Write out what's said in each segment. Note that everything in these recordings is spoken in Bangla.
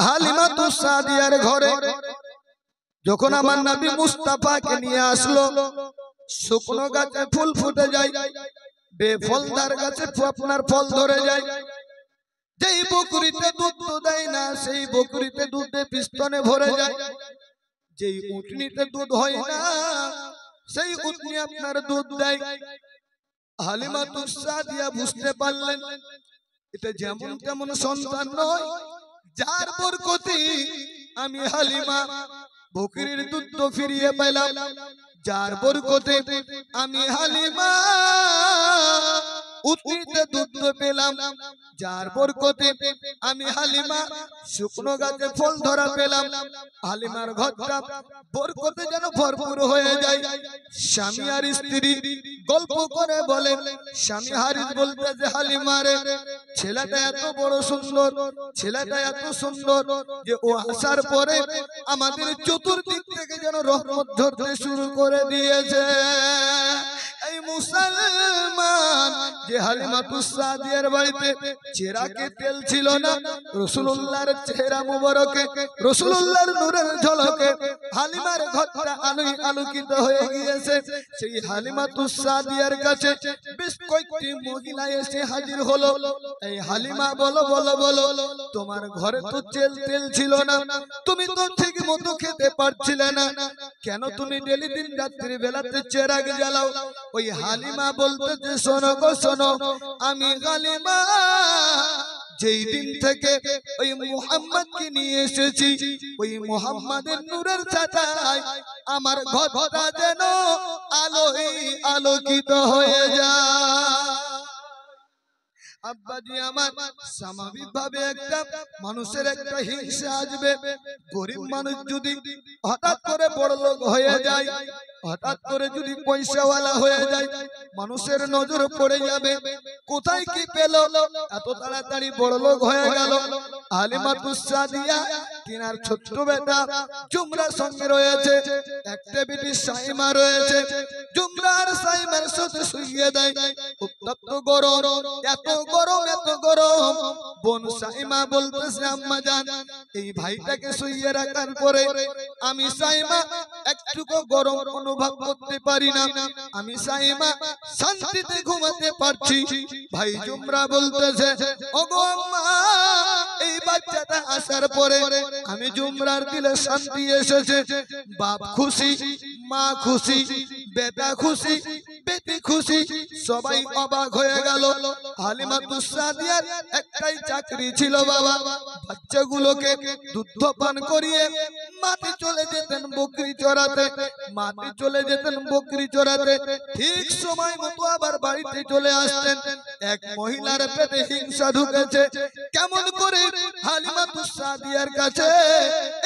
হালিমাতুস সাদিয়ার ঘরে যখন আমার নবী মুস্তাফাকে নিয়ে আসলো, শুকনো গাছে ফুল ফুটে যায়, বেফলদার গাছে আপনার ফল ধরে যায়। যেই বকরিতে দুধ দেয় না সেই বকরিতে দুধে পিস্তনে ভরে যায়। যেই উটনিতে দুধ হয় না সেই উটনি আপনার দুধ দেয়। হালিমাতুস সাদিয়া বুঝতে পারলেন এটা যেমন তেমন সন্তান নয়, যার বরকতে আমি হালিমা বকরির দুধ ফিরিয়ে পেলাম, যার বরকতে আমি হালিমা উটনিতে দুধ পেলাম, যার বরকতে আমি হালিমা শুকনো গাছে ফল ধরা পেলাম। হালিমার ঘরটা বরকতে যেন ভরপুর হয়ে যায়। স্বামী আর স্ত্রী গল্প করে বলে, স্বামী হারিস বলতে যে হালিমারে ছেলেটা এত বড় সুন্দর, ছেলেটা এত সুন্দর যে ও আসার পরে আমাদের চতুর্দিক থেকে যেন রহমত ঝরতে শুরু করে দিয়েছে। এই মুসলমান যে হালিমাতুস সাদিয়ার বাড়িতে চেহারাকে তেল ছিল না, রাসূলুল্লাহর চেহারা মুবারকে রাসূলুল্লাহর নূরের ঝলকে হালিমার ঘরটা আলোকিত হয়ে গিয়েছে। সেই হালিমাতুস সাদিয়ার কাছে বেশ কয়েকটি মহিলা এসে হাজির হলো। এই হালিমা বলো বলো বলো, তোমার ঘরে তো তেল ছিল না, তুমি তো ঠিক মতো খেতে পারছিলে না, কেন তুমি ডেলি দিন রাত্রি বেলাতে চেরাগ জ্বালাও? ওই হালিমা বলতে, শোনো গো শোনো, আমি হালিমা যেই দিন থেকে ওই মুহাম্মদকে নিয়ে এসেছি, ওই মুহাম্মাদের নূরের ছায়ায় আমার ঘরটা যেন আলোয় আলোকিত হয়ে যায়। আব্বাজি আমার, স্বাভাবিক ভাবে একটা মানুষের একটা হিংসা আসবে। গরিব মানুষ যদি হঠাৎ করে বড় লোক হয়ে যায়, হঠাৎ করে যদি পয়সাওয়ালা হয়ে যায়, মানুষের নজর পড়ে যাবে, কোথায় কি পেল, এত তাড়াতাড়ি বড় লোক হয়ে গেল। হালিমাতুস সাদিয়া তিনার ছোট্ট বেটা জুমরার সঙ্গে রয়েছে, একটা বেটি সাইমা রয়েছে। জুমরা আর সাইমার সাথে শুইয়ে দেয়। উত্তপ্ত গরম, এত গরম এত গরম। বোন সাইমা বলতেছে, আম্মা জান এই ভাইটাকে শুইয়ে রাখার পরে আমি সাইমা একটুকু গরম অনুভব করতে পারি না, আমি সাইমা শান্তিতে ঘুমাতে পারছি। ভাই জুমরা বলতেছে, ওগো আম্মা এই বাচ্চাটা আসার পরে আমি জুমরার দিলে শান্তি এসেছে। বাপ খুশি, মা খুশি, বেটা খুশি, বেটি খুশি, সবাই অবাক হয়ে গেল। হালিমাতুস সাদিয়ার একটাই চাকরি ছিল বাবা, বাচ্চাগুলোকে দুধ পান করিয়ে মাঠে চলে যেতেন বকরি চড়াতে, মাঠে চলে যেতেন বকরি চড়াতে, ঠিক সময় মতো আবার বাড়িতে চলে আসতেন। এক মহিলার পেটে হিংসা ঢুকেছে, কেমন করে হালিমাতুস সাদিয়ার কাছে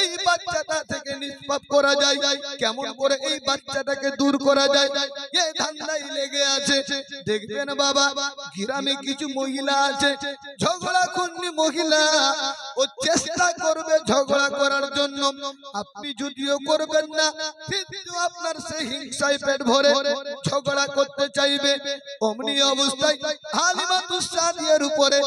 এই বাচ্চাটা থেকে নিষ্পাপ করা যায়, কেমন করে এই বাচ্চাটাকে দূর করা যায়, এই ধান্দাই লেগে আছে। দেখবেন বাবা গ্রামে কিছু মহিলা আছে ঝগড়া খুন্নি মহিলা, ও চেষ্টা করবে ঝগড়া করার জন্য, আপনি যদিও করবেন না কিন্তু আপনার সেই হিংসায় পেট ভরে ঝগড়া করতে চাইবে। অমনি অবস্থায় হালিমাতুস সাদিয়ার উপরে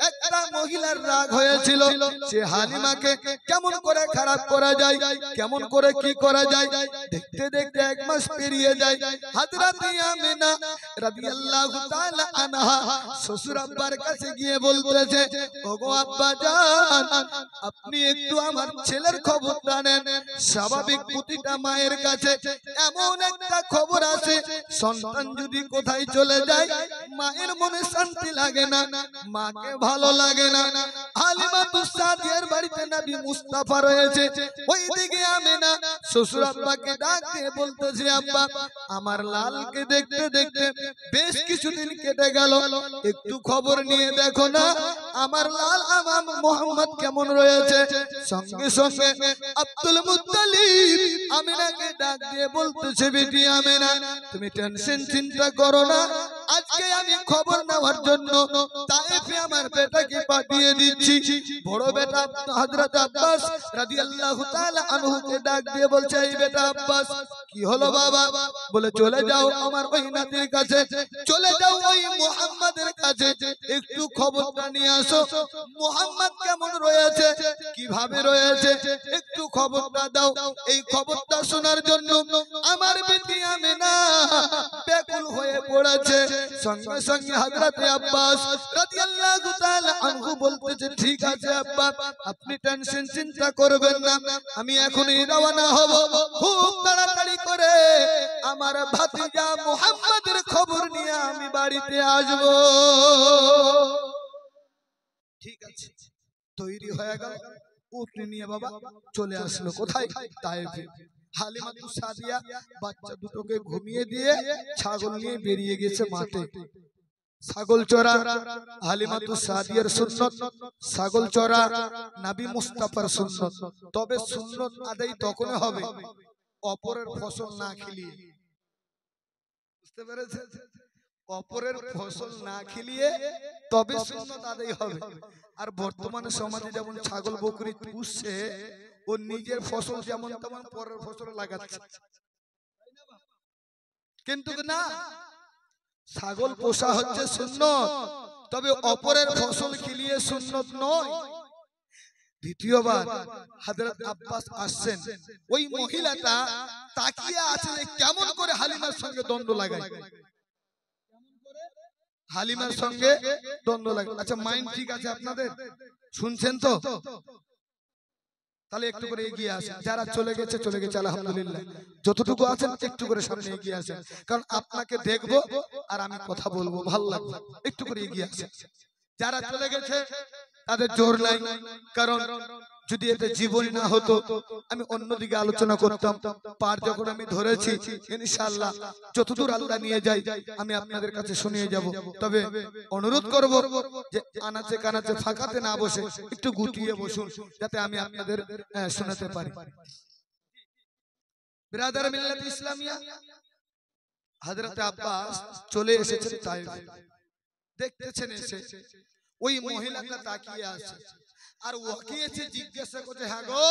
একটা মহিলার রাগ হয়েছিল। সে হালিমাকে কেমন করে খারাপ করা যায়, কেমন করে কি করা যায়, দেখতে দেখতে এক মাস পেরিয়ে যায়। হযরত আমিনা রাদিয়াল্লাহু তাআলা আনহা শ্বশুর আব্বার কাছে গিয়ে বলতেছে, ওগো আব্বা জান আপনি একটু আমার ছেলের খবরটা নেন। স্বাভাবিক প্রতিটা মায়ের কাছে এমন একটা খবর আছে, সন্তান যদি কোথায় চলে যায় মায়ের মনে শান্তি লাগে না, মাকে ভালো লাগে না। হালিমাতুস সাদিয়ার বাড়িতে নবী মুস্তাফা রয়েছে, ওইদিকে আমিনা শ্বশুর আব্বাকে ডাক দিয়ে বলতেছে, আব্বা আমার লালকে দেখতে দেখতে বেশ কিছুদিন কেটে গেল, একটু খবর নিয়ে দেখো না আমার লাল আমার মুহাম্মদ কেমন রয়েছে। সঙ্গে সঙ্গে আব্দুল মুত্তালিব আমিনাকে ডাক দিয়ে বলতেছে, বেটি আমিনা তুমি টেনশন চিন্তা করো না, আজকে আমি আমি খবর নেওয়ার জন্য তায়েফে আমার বেটাকে পাঠিয়ে দিচ্ছি। বড় বেটা হযরত আব্বাস রাদিয়াল্লাহু তাআলা আনহুকে ডাক দিয়ে বলছে, এই বেটা আব্বাস, কি হলো বাবা? বলে চলে যাও আমার ওই নাতির কাছে, চলে যাও ওই মুহাম্মাদের কাছে, একটু খবরটা নিয়ে আসো। মুহাম্মদ কেমন রয়েছে, কিভাবে রয়েছে, একটু খবরটা দাও। এই খবরটা শোনার জন্য আমার বেটি আমেনা ব্যাকুল হয়ে পড়েছে। সঙ্গে সঙ্গে হযরত আব্বাস রাদিয়াল্লাহু তাআলা আনহু বলতেছে, ঠিক আছে আব্বা, আপনি টেনশন চিন্তা করবেন না, আমি এখনই রওনা হব। খুব তাড়াতাড়ি করে আমার ভাতিজা মুহাম্মাদের খবর নিয়ে আমি বাড়িতে আসব। ঠিক আছে, তৈরি হয়ে গেল, উঠে নিয়ে বাবা চলে আসলো কোথায়? তায়েফে। হালিমাতু সাদিয়া বাচ্চা দুটোকে ঘুমিয়ে দিয়ে ছাগল নিয়ে বেরিয়ে গেছে মাঠে ছাগল চড়া। হালিমাতু সাদিয়ার সুন্নত ছাগল চড়া, নবী মুস্তাফার সুন্নত। তবে সুন্নত আদায় তখন হবে অপরের ফসল না খেলিয়ে। বুঝতে পেরেছেন? অপরের ফসল না খেলিয়ে তবে সুন্নত আদায় হবে। আর বর্তমানে সমাজে যেমন ছাগল বকরি পুষছে, ও নিজের ফসল যেমন তেমন পরের ফসল লাগাচ্ছে। কিন্তু না, ছাগল পোষা হচ্ছে সুন্নত, তবে অপরের ফসল খেলিয়ে সুন্নত নয়। দ্বিতীয়বার হযরত আব্বাস আসছেন, ওই মহিলাটা তাকিয়ে আছে কেমন করে হালিমার সঙ্গে দ্বন্দ্ব লাগায়। হালিমার সঙ্গে দ্বন্দ্ব লাগে। আচ্ছা, মাইন্ড ঠিক আছে আপনাদের? শুনছেন তো? তাহলে একটু করে এগিয়ে আসেন। যারা চলে গেছে চলে গেছে, আলহামদুলিল্লাহ। যতটুকু আছেন একটু করে সামনে এগিয়ে আসেন, কারণ আপনাকে দেখবো আর আমি কথা বলবো, ভালো লাগবে। একটু করে এগিয়ে আসেন। যারা চলে গেছে তাদের জোর নাই, কারণ যদি এটা জীবনী না হতো আমি অন্যদিকে আলোচনা করতাম। পার যখন আমি ধরেছি, ইনশাআল্লাহ যতদূর আল্লাহ নিয়ে যাই আমি আপনাদের কাছে শুনিয়ে যাব। তবে অনুরোধ করব যে আনাচে কানাচে ফাঁকাতে না বসে একটু গুটিয়ে বসুন, যাতে আমি আপনাদের শোনাতে পারি। বিরাদার মিল্লাত ইসলামিয়া, হযরত আব্বাস চলে এসেছেন তায়েফে। দেখতেছেন এসে ওই মহিলাটা তাকিয়ে আছে, আর ওকে এসে জিজ্ঞাসা করছে, হ্যাঁ গো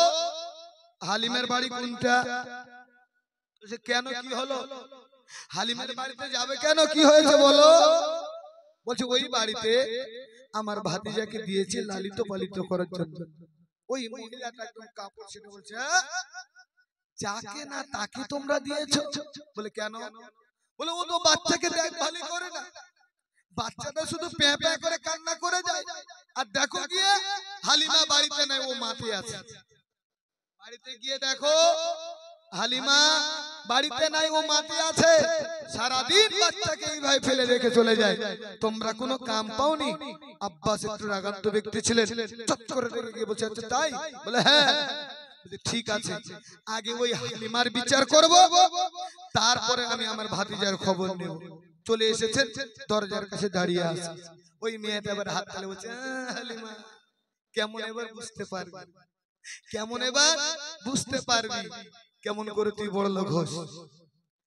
হালিমের বাড়ি কোনটা? কেন, কি হলো? হালিমের বাড়িতে যাবে কেন, কি হয়েছে বলো? বলছে ওই বাড়িতে আমার ভাতিজাকে দিয়েছে লালিত পালিত করার জন্য। ওই মহিলাটা একদম কাপড় ছেড়ে বলছে, যাকে না তাকে তোমরা দিয়েছো? বলে কেন? বলে ও তো বাচ্চাকে দেখভালই করে না, বাচ্চাটা শুধু প্যাঁ প্যাঁ করে কান্না করে যায়। আর দেখো গিয়ে হালিমা বাড়িতে নাই, ও মাঠে আছে। বাড়িতে গিয়ে দেখো হালিমা বাড়িতে নাই, ও মাঠে আছে। সারাদিন বাচ্চাকে এইভাবে ফেলে রেখে চলে যায়। তোমরা কোনো কাম পাওনি? আব্বাস একটু রাগান্ত ব্যক্তি ছিলেন, চট করে রেগে গিয়ে বলছে, আচ্ছা তাই? বলে হ্যাঁ। ঠিক আছে, আগে ওই হালিমার বিচার করব, তারপরে আমি আমার ভাতিজার খবর নেব। চলে এসেছেন, দরজার কাছে দাঁড়িয়ে আছে। ওই মেয়েটা এবার হাত তালে বলছে, হালিমা কেমন এবার বুঝতে পারবি, কেমন এবার বুঝতে পারবি, কেমন করে তুই বড় লোক হোস।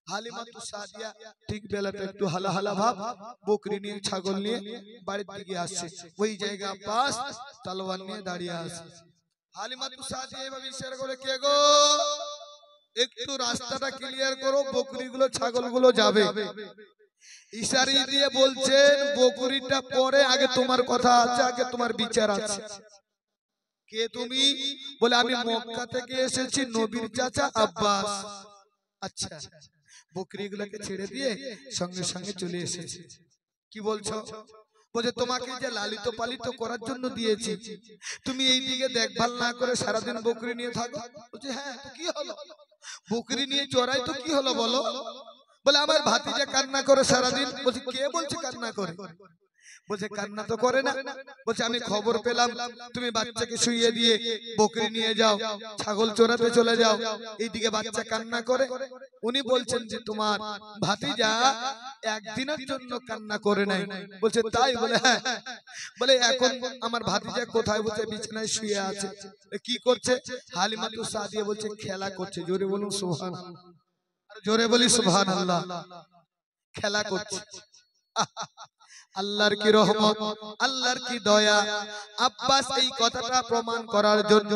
হালিমাতু সাদিয়া ঠিক বেলাটা একটু হালা হালা ভাব, বকরি নিয়ে ছাগল নিয়ে বাড়ির দিকে আসছে। ওই জায়গা আব্বাস তলোয়ার নিয়ে দাঁড়িয়ে আছে। হালিমাতু সাদিয়া এভাবে ইশারা করে, কে গো একটু রাস্তাটা ক্লিয়ার করো, বকরিগুলো ছাগলগুলো যাবে। ইশারি দিয়ে বলছেন, বকরিটা পরে, আগে তোমার কথা আছে, আগে তোমার বিচার আছে। কে তুমি? বলে আমি মক্কা থেকে এসেছি, নবীর চাচা আব্বাস। আচ্ছা, বকরিগুলোকে ছেড়ে দিয়ে সঙ্গে সঙ্গে চলে এসেছে। কি বলছো? বলে তোমাকে যে লালিত পালিত করার জন্য দিয়েছি, তুমি এই দিকে দেখভাল না করে সারাদিন বকরি নিয়ে থাকো। বলছে হ্যাঁ, তো কি হলো? বকরি নিয়ে চড়াই তো কি হলো বলো? বলে আমার ভাতিজা কান্না করে সারাদিন। বলছে কে বলছে কান্না করে? বলছে কান্না তো করে না। বলছে আমি খবর পেলাম তুমি বাচ্চাকে শুইয়ে দিয়ে বকরি নিয়ে যাও, ছাগল চড়াতে চলে যাও, এইদিকে বাচ্চা কান্না করে। উনি বলছেন যে তোমার ভাতিজা একদিনের জন্য কান্না করে নাই। বলছে তাই? বলে হ্যাঁ। বলে এখন আমার ভাতিজা কোথায়? বলছে বিছানায় শুয়ে আছে। কি করছে? হালিমাতু সাদিয়া বলছে খেলা করছে। জোরে বলুন সুবহানাল্লাহ, জোরে বলি সুবহানাল্লাহ। খেলা করছে। আল্লাহর কি রহমত, আল্লাহর কি দয়া। আব্বাস এই কথাটা প্রমাণ করার জন্য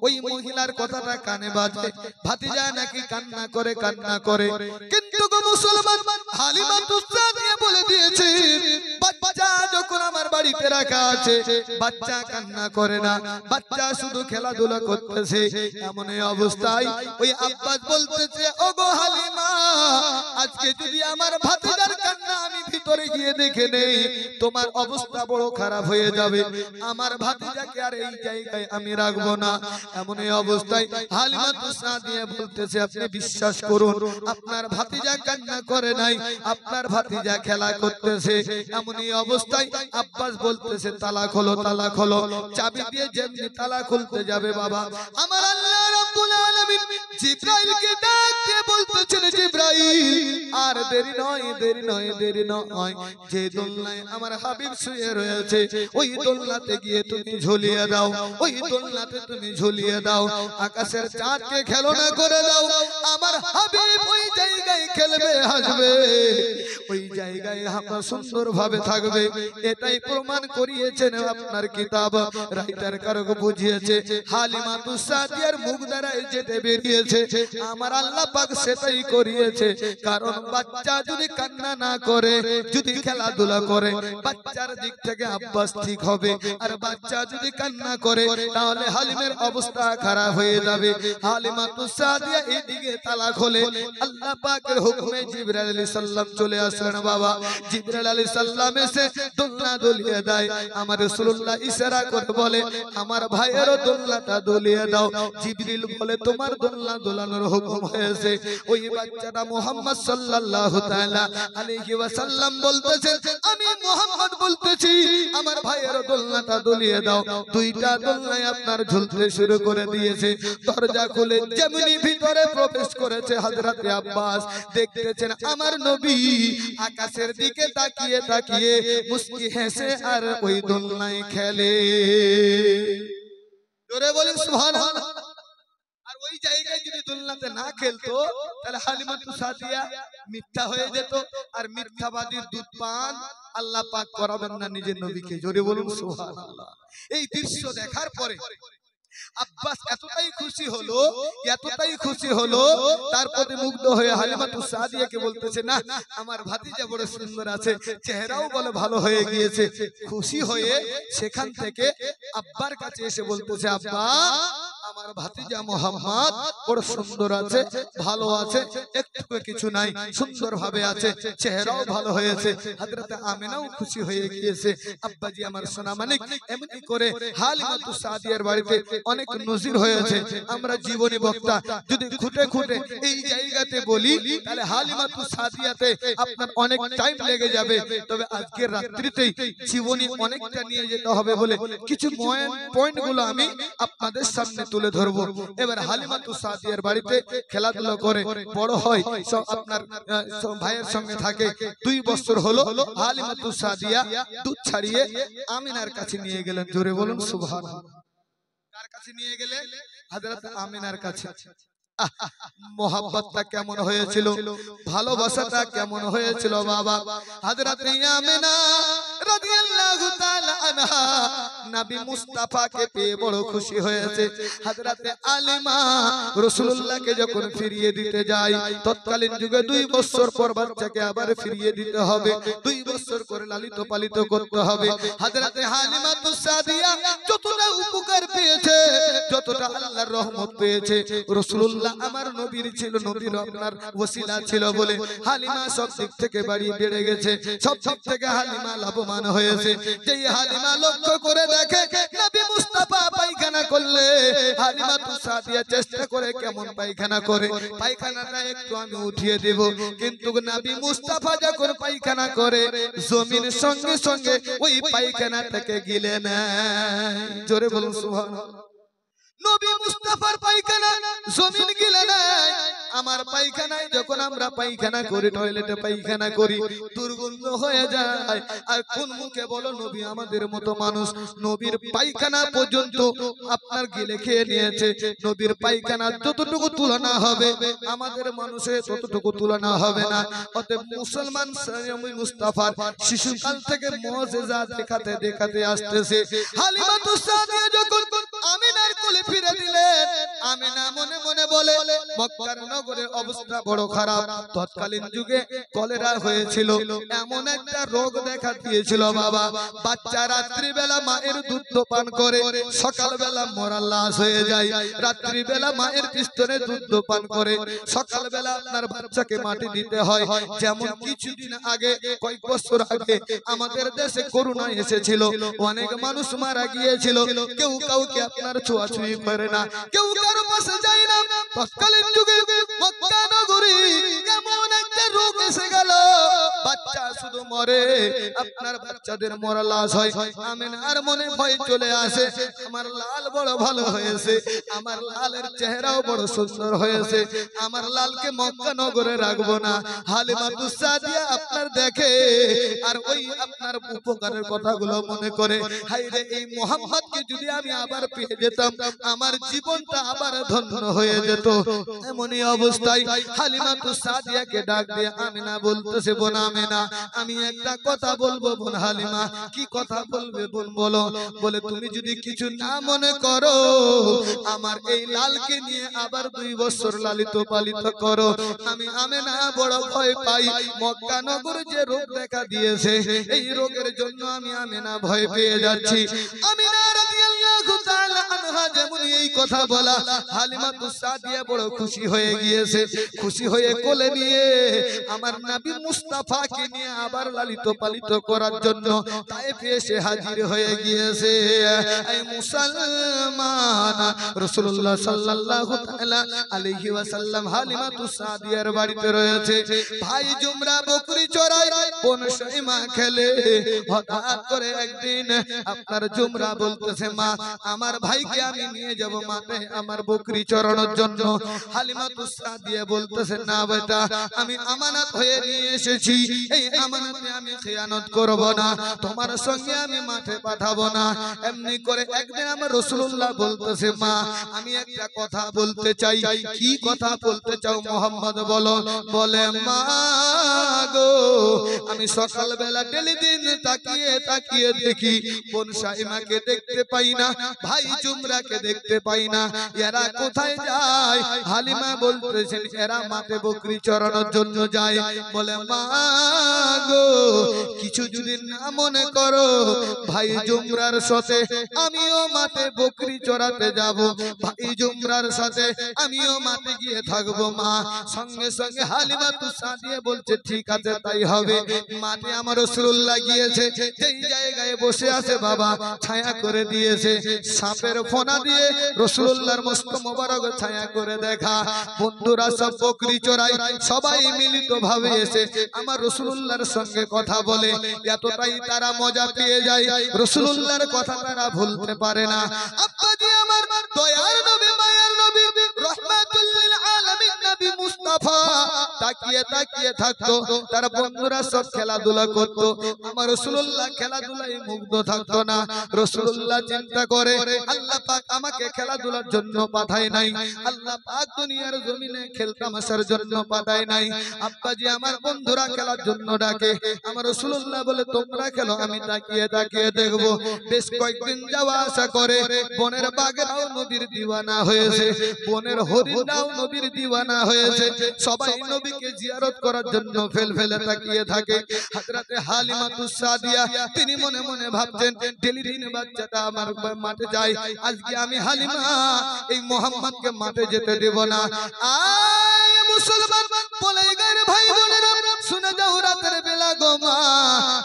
ওই মহিলার কথাটা কানে বাজে, ভাতিজা নাকি কান্না করে। কিন্তু গো মুসলমান, হালিমা তুসাদিয়া বলে দিয়েছে বাচ্চা যখন আমার বাড়িতে রাখা আছে, বাচ্চা কান্না করে না, বাচ্চা শুধু খেলাধুলা করতেছে। এমন অবস্থায় ওই আব্বাস বলতেছে, ওগো হালিমা, আজকে যদি আমার ভাতিজার কান্না আমি ভিতরে গিয়ে দেখে নেই, তোমার অবস্থা বড় খারাপ হয়ে যাবে। আমার ভাতিজাকে আর এই জায়গায় আমি রাখবো না। এমন অবস্থায় হালিমা তুসাদিয়া বলতেছে, আপনি বিশ্বাস করুন, আপনার ভাতিজা কান্না করে নাই, আপনার ভাতিজা খেলা করতেছে। এমনই অবস্থায় আব্বাস বলতেছে, তালা খোলো, তালা খোলো। চাবি দিয়ে যেমনি তালা খুলতে যাবে, বাবা আমার আল্লাহ রাব্বুল আলামিন জিবরাইলকে ডাক দিয়ে বলতেছেন, জিবরাইল আর দেরি নয়, দেরি নয়, দেরি নয়, যে দোলনায় আমার হাবিব শুয়ে রয়েছে ওই দোলনাতে গিয়ে তুমি ঝুলিয়ে দাও, ওই দোলনাতে তুমি ঝুলিয়ে দাও। আকাশের চাঁদকে খেলনা করে দাও, আমার হাবিব ওই জায়গায় খেলবে, হাসবে, ওই জায়গায় আমরা সুন্দর ভাবে থাকবে। এটাই প্রমাণ করিয়েছেন আপনার কিতাব, রাইটার কারক বুঝিয়েছে। হালিমা তুসাদিয়ার মুখ দ্বারা যেটা বেরিয়েছে আমার আল্লাহ পাক সেটাই করিয়েছে। কারণ বাচ্চা যদি কান্না না করে, যদি খেলাধুলা করে, বাচ্চার দিক থেকে আব্বাস ঠিক হবে। আর বাচ্চা যদি কান্না করে তাহলে হালিমের অবস্থা খারাপ হয়ে যাবে। হালিমা তুসাদিয়া এদিকে তালা খোলে, আল্লাহ পাকের হুকুমে জিবরাইল আলাইহিস সালাম চলে আসলেন। বাবা জিবরাইল আলাইহিস সালাম এসে দোলনা দোলিয়ে দেয়। আমার রাসূলুল্লাহ ইশারা করে বলে, আমার ভাইয়েরও দোলনাটা দোলিয়ে দাও। জিবরিল বলে, তোমার দোলনা দোলানোর হুকুম হয়েছে। ওই বাচ্চাটা মুহাম্মদ সাল্লাল্লাহু তাআলা আলাইহি ওয়াসাল্লাম বলতেছেন, আমি মুহাম্মদ বলতেছি, আমার ভাইয়েরও দোলনাটা দোলিয়ে দাও। দুইটা দোলনায় আপনার ঝুলতে শুরু করে দিয়েছে। দরজা খুলে যেমনি ভিতরে প্রবেশ করেছে হযরতে আব্বাস দেখতেছেন আমার নবী আকাশের দিকে তাকিয়ে তাকিয়ে মুস্কি হেসে আর ওই দোলনায় খেলে। জোরে বলেন সুবহানাল্লাহ। আর ওই জায়গায় যদি দোলনাতে না খেলতো তাহলে হালিমা তুসাদিয়া মিথ্যা হয়ে যেত। আর মিথ্যাবাদীর দুধ পান আল্লাহ পাক করাবেন না নিজের নবীকে। জোরে বলুন সুবহানাল্লাহ। এই দৃশ্য দেখার পরে আব্বাস এতটাই খুশি হলো, তার প্রতি মুগ্ধ হয়ে হালিমা তুসাদিয়াকে বলতেছে, না আমার ভাতিজা বড় সুন্দর আছে, চেহারাও বলে ভালো হয়ে গিয়েছে। খুশি হয়ে সেখান থেকে আব্বার কাছে এসে বলতেছে, আব্বা আমার ভাতিজা মুহাম্মদ বড় সুন্দর আছে, ভালো আছে, একটু কিছু নাই, সুন্দর ভাবে আছে, চেহারাও ভালো হয়েছে। হযরতে আমিনাও খুশি হয়ে গিয়েছে। আব্বাজি আমার সোনা মানিক। এমনি করে হালিমা তুসাদিয়ার বাড়িতে অনেক নজির হয়েছে। আমরা জীবনী বক্তা, যদি খুঁটে খুঁটে এই জায়গাতে বলি তাহলে হালিমা তুসাদিয়াতে আপনার অনেক টাইম লেগে যাবে। তবে আজকের রাত্রিতেই জীবনী অনেকটা নিয়ে যেতে হবে বলে কিছু পয়েন্ট গুলো আমি আপনাদের সামনে তুলে ধরবো। এবার হালিমা তুসাদিয়ার বাড়িতে খেলাধুলা করে বড় হয়, সব আপনার ভাইয়ের সঙ্গে থাকে। 2 বছর হলো হালিমা তুসাদিয়া দুধ ছাড়িয়ে আমিনার কাছে নিয়ে গেলেন। জোরে বলুন সুবহানাল্লাহ। কার কাছে নিয়ে গেলেন? হযরত আমিনার কাছে। মোহাব্বতটা কেমন হয়েছিল, ভালোবাসাটা কেমন হয়েছিল বাবা। হযরত আমিনা রাদিয়াল্লাহু তাআলা আনহা নবী মুস্তাফাকে পেয়ে বড় খুশি হয়েছে। হযরত আলিমা রাসূলুল্লাহকে যখন ফিরিয়ে দিতে যায়, তৎকালীন যুগে 2 বছর পর বাচ্চাকে আবার ফিরিয়ে দিতে হবে, 2 বছর করে লালিত পালিত করতে হবে। হযরত হালিমা তুসাদিয়া যতটা উপকার পেয়েছে, যতটা আল্লাহর রহমত পেয়েছে, রাসূলুল্লাহ আমার নবীর ছিল, নবীর আপনার ওসিলা ছিল বলে হালিমা সব দিক থেকে বেড়ে গেছে, সব দিক থেকে হালিমা লাভবান হয়েছে। যেই হালিমা লক্ষ্য করে দেখে নবী মুস্তাফা পায়খানা করলে, হালিমা তুসাদিয়া চেষ্টা করে কেমন পায়খানা করে, পায়খানাটা একটু আমি উঠিয়ে দেব। কিন্তু নবী মুস্তাফা যখন পায়খানা করে জমিন সঙ্গে সঙ্গে ওই পায়খানাটাকে গিলে নেয়। জোরে বলুন সুবহানাল্লাহ। নবী মুস্তাফার পায়খানা জমিন গিলে নেয় আমার পায়খানায় যখন আমরা পায়খানা করি, টয়লেটে পায়খানা করি, দুর্গন্ধ হয়ে যায়। আর কোন মুখে বলো নবী আমাদের মতো মানুষ নবীর পায়খানা পর্যন্ত আপনার গিলে খেয়ে নিয়েছে। নবীর পায়খানা যতটুকু তুলনা হবে আমাদের মানুষের ততটুকু তুলনা হবে না। অতএব মুসলমান মুস্তাফার শিশুকাল থেকে মুজিজা দেখাতে দেখাতে আসতেছে। হালিমাতুস সাদিয়া যখন আমিনার কোলে ফিরে দিলেন, আমিনা মনে মনে বলে মক্কার নগরের অবস্থা বড় খারাপ। তৎকালীন যুগে কলেরা হয়েছিল, এমন একটা রোগ দেখা দিয়েছিল বাবা, বাচ্চা রাত্রিবেলা মায়ের দুধ পান করে সকালবেলা মরা লাশ হয়ে যায়। রাত্রিবেলা মায়ের পিস্তনে দুধ পান করে সকালবেলা আপনার বাচ্চাকে মাটি দিতে হয়। যেমন কিছুদিন আগে কয়েক বছর আগে আমাদের দেশে করোনা এসেছিল, অনেক মানুষ মারা গিয়েছিল, কেউ কাউকে আপনার ছোঁয়াছুঁয়ি করে না, কেউ কারো পাশে যায় না। তৎকালীন যুগে মক্কা নগরী এমন একটা রোগ এসে গেল, বাচ্চা শুধু মরে, আপনার বাচ্চাদের মরা লাশ হয়। আমিনার মনে ভয় চলে আসে, আমার লাল বড় ভালো হয়েছে, আমার লালের চেহারাও বড় সুন্দর হয়েছে, আমার লালকে মক্কা নগরে রাখবো না। হালিমাতুস সাদিয়া আপনার দেখে আর ওই আপনার উপকারের কথাগুলো মনে করে, হায় রে এই মুহাম্মদকে যদি আমি আবার পেয়ে যেতাম আমার জীবনটা আবার ধন্য হয়ে যেত। এমনই অবস্থায় হালিমাতুস সাদিয়াকে ডাক দিয়ে আমিনা বলতেছে, বোন আমিনা আমি একটা কথা বলবো। বোন হালিমা কি কথা বলবে বোন বলো? বলে তুমি যদি কিছু না মনে করো আমার এই লালকে নিয়ে আবার 2 বছর লালিত পালিত করো। আমি আমিনা বড় ভয় পাই, মক্কা নগরে যে রোগ দেখা দিয়েছে এই রোগের জন্য আমি আমিনা ভয় পেয়ে যাচ্ছি। আমিনা রাদিয়াল্লাহু তাআলা আনহা যেমন এই কথা বলা, হালিমাতুস সাদিয়া বড় খুশি হয়ে গিয়েছে। খুশি হয়ে কোলে নিয়ে আমার নবী মুস্তাফাকে নিয়ে আবার লালিত পালিত করার জন্য তায়েফে এসে হাজির হয়ে গিয়েছে। এই মুসলমান রাসূলুল্লাহ সাল্লাল্লাহু তাআলা আলাইহি ওয়াসাল্লাম হালিমাতুস সাদিয়ার বাড়িতে রয়েছে। ভাই জুমরা বকরি চড়ায়, বোন শাইমা খেলে। হঠাৎ করে একদিন আপনার জুমরা বলতেছে, মা আমার ভাইকে আমি নিয়ে যাব মাঠে আমার বকরি চড়ানোর জন্য। হালিমাতুস সাদিয়া বলতেছে, না বেটা আমি আমানত হয়ে নিয়ে এসেছি, এই আমানতে আমি খেয়ানত করব না, তোমার সঙ্গে আমি মাঠে পাঠাবো না। এমনি করে একদিন আমার রাসূলুল্লাহ বলতেছে, মা আমি একটা কথা বলতে চাই। কি কথা বলতে চাও মুহাম্মদ বলো? বলে, মা গো আমি সকালবেলা টেলিদিন তাকিয়ে তাকিয়ে দেখি বোন শাইমাকে দেখতে পাই না, ভাই জুমরাকে দেখতে পাই না, এরা কোথায় যায়? হালিমা বলতেছেন এরা মাঠে বকরি চড়ানোর জন্য যায়। বলে, মা গো কিছু যদি না মনে করো ভাই জুমরার সাথে আমিও মাঠে বকরি চড়াতে যাব, ভাই জুমরার সাথে আমিও মাঠে গিয়ে থাকবো। মা সঙ্গে সঙ্গে হালিমাতুস সাদিয়া বলছে, ঠিক আছে তাই হবে। মাঠে আমার রাসূলুল্লাহ গিয়েছে, যেই জায়গায় বসে আছে বাবা ছায়া করে দিয়েছে, সাপের ফোনা দিয়ে রাসূলুল্লাহর মস্ত মোবারক ছায়া করে দেখা। বন্ধুরা সব বকরি চড়াই, সবাই মিলিত ভাবে এসে আমার রাসূলুল্লাহর সঙ্গে কথা বলে, এতটাই তারা মজা পেয়ে যায়, রাসূলুল্লাহর কথা তারা ভুলতে পারে না। আব্বাজি আমার দয়ার নবী মায়ার নবী রাহমাতুল লিল আলামিন নবী মুস্তাফা তাকিয়ে তাকিয়ে থাকতো, তার বন্ধুরা সব খেলাধুলা করতো, আমার রাসূলুল্লাহ খেলাধুলায় মুগ্ধ থাকতো না। রাসূলুল্লাহ চিন্তা করে, আল্লাহ পাক আমাকে খেলাধুলার জন্য পাঠায় নাই, আল্লাহ পাক দুনিয়ার জমিনে খেলতামাশার জন্য পাঠায় নাই। আব্বাজি আমার বন্ধুরা খেলার জন্য ডাকে, আমার রাসূলুল্লাহ বলে তোমরা খেলো, আমি তাকিয়ে তাকিয়ে দেখবো। বেশ কয়েকদিন যাওয়া আসা করে, বনের বাঘরাও নবীর দিওয়ানা হয়েছে, বনের হরিণরাও নবীর দিওয়ানা হয়েছে, সবাই নবীকে জিয়ারত করার জন্য ফেলে তাকিয়ে থাকে। হযরতে হালিমাতুস সাদিয়া তিনি মনে মনে ভাবছেন, ডেলি বাচ্চাটা আমার মাঠে যায়, আজকে আমি হালিমা এই মুহাম্মদকে মাঠে যেতে দেব না। আয় মুসলমান বলে গায়ের ভাই বোনেরা শুনে যাও, রাতের বেলা গো মা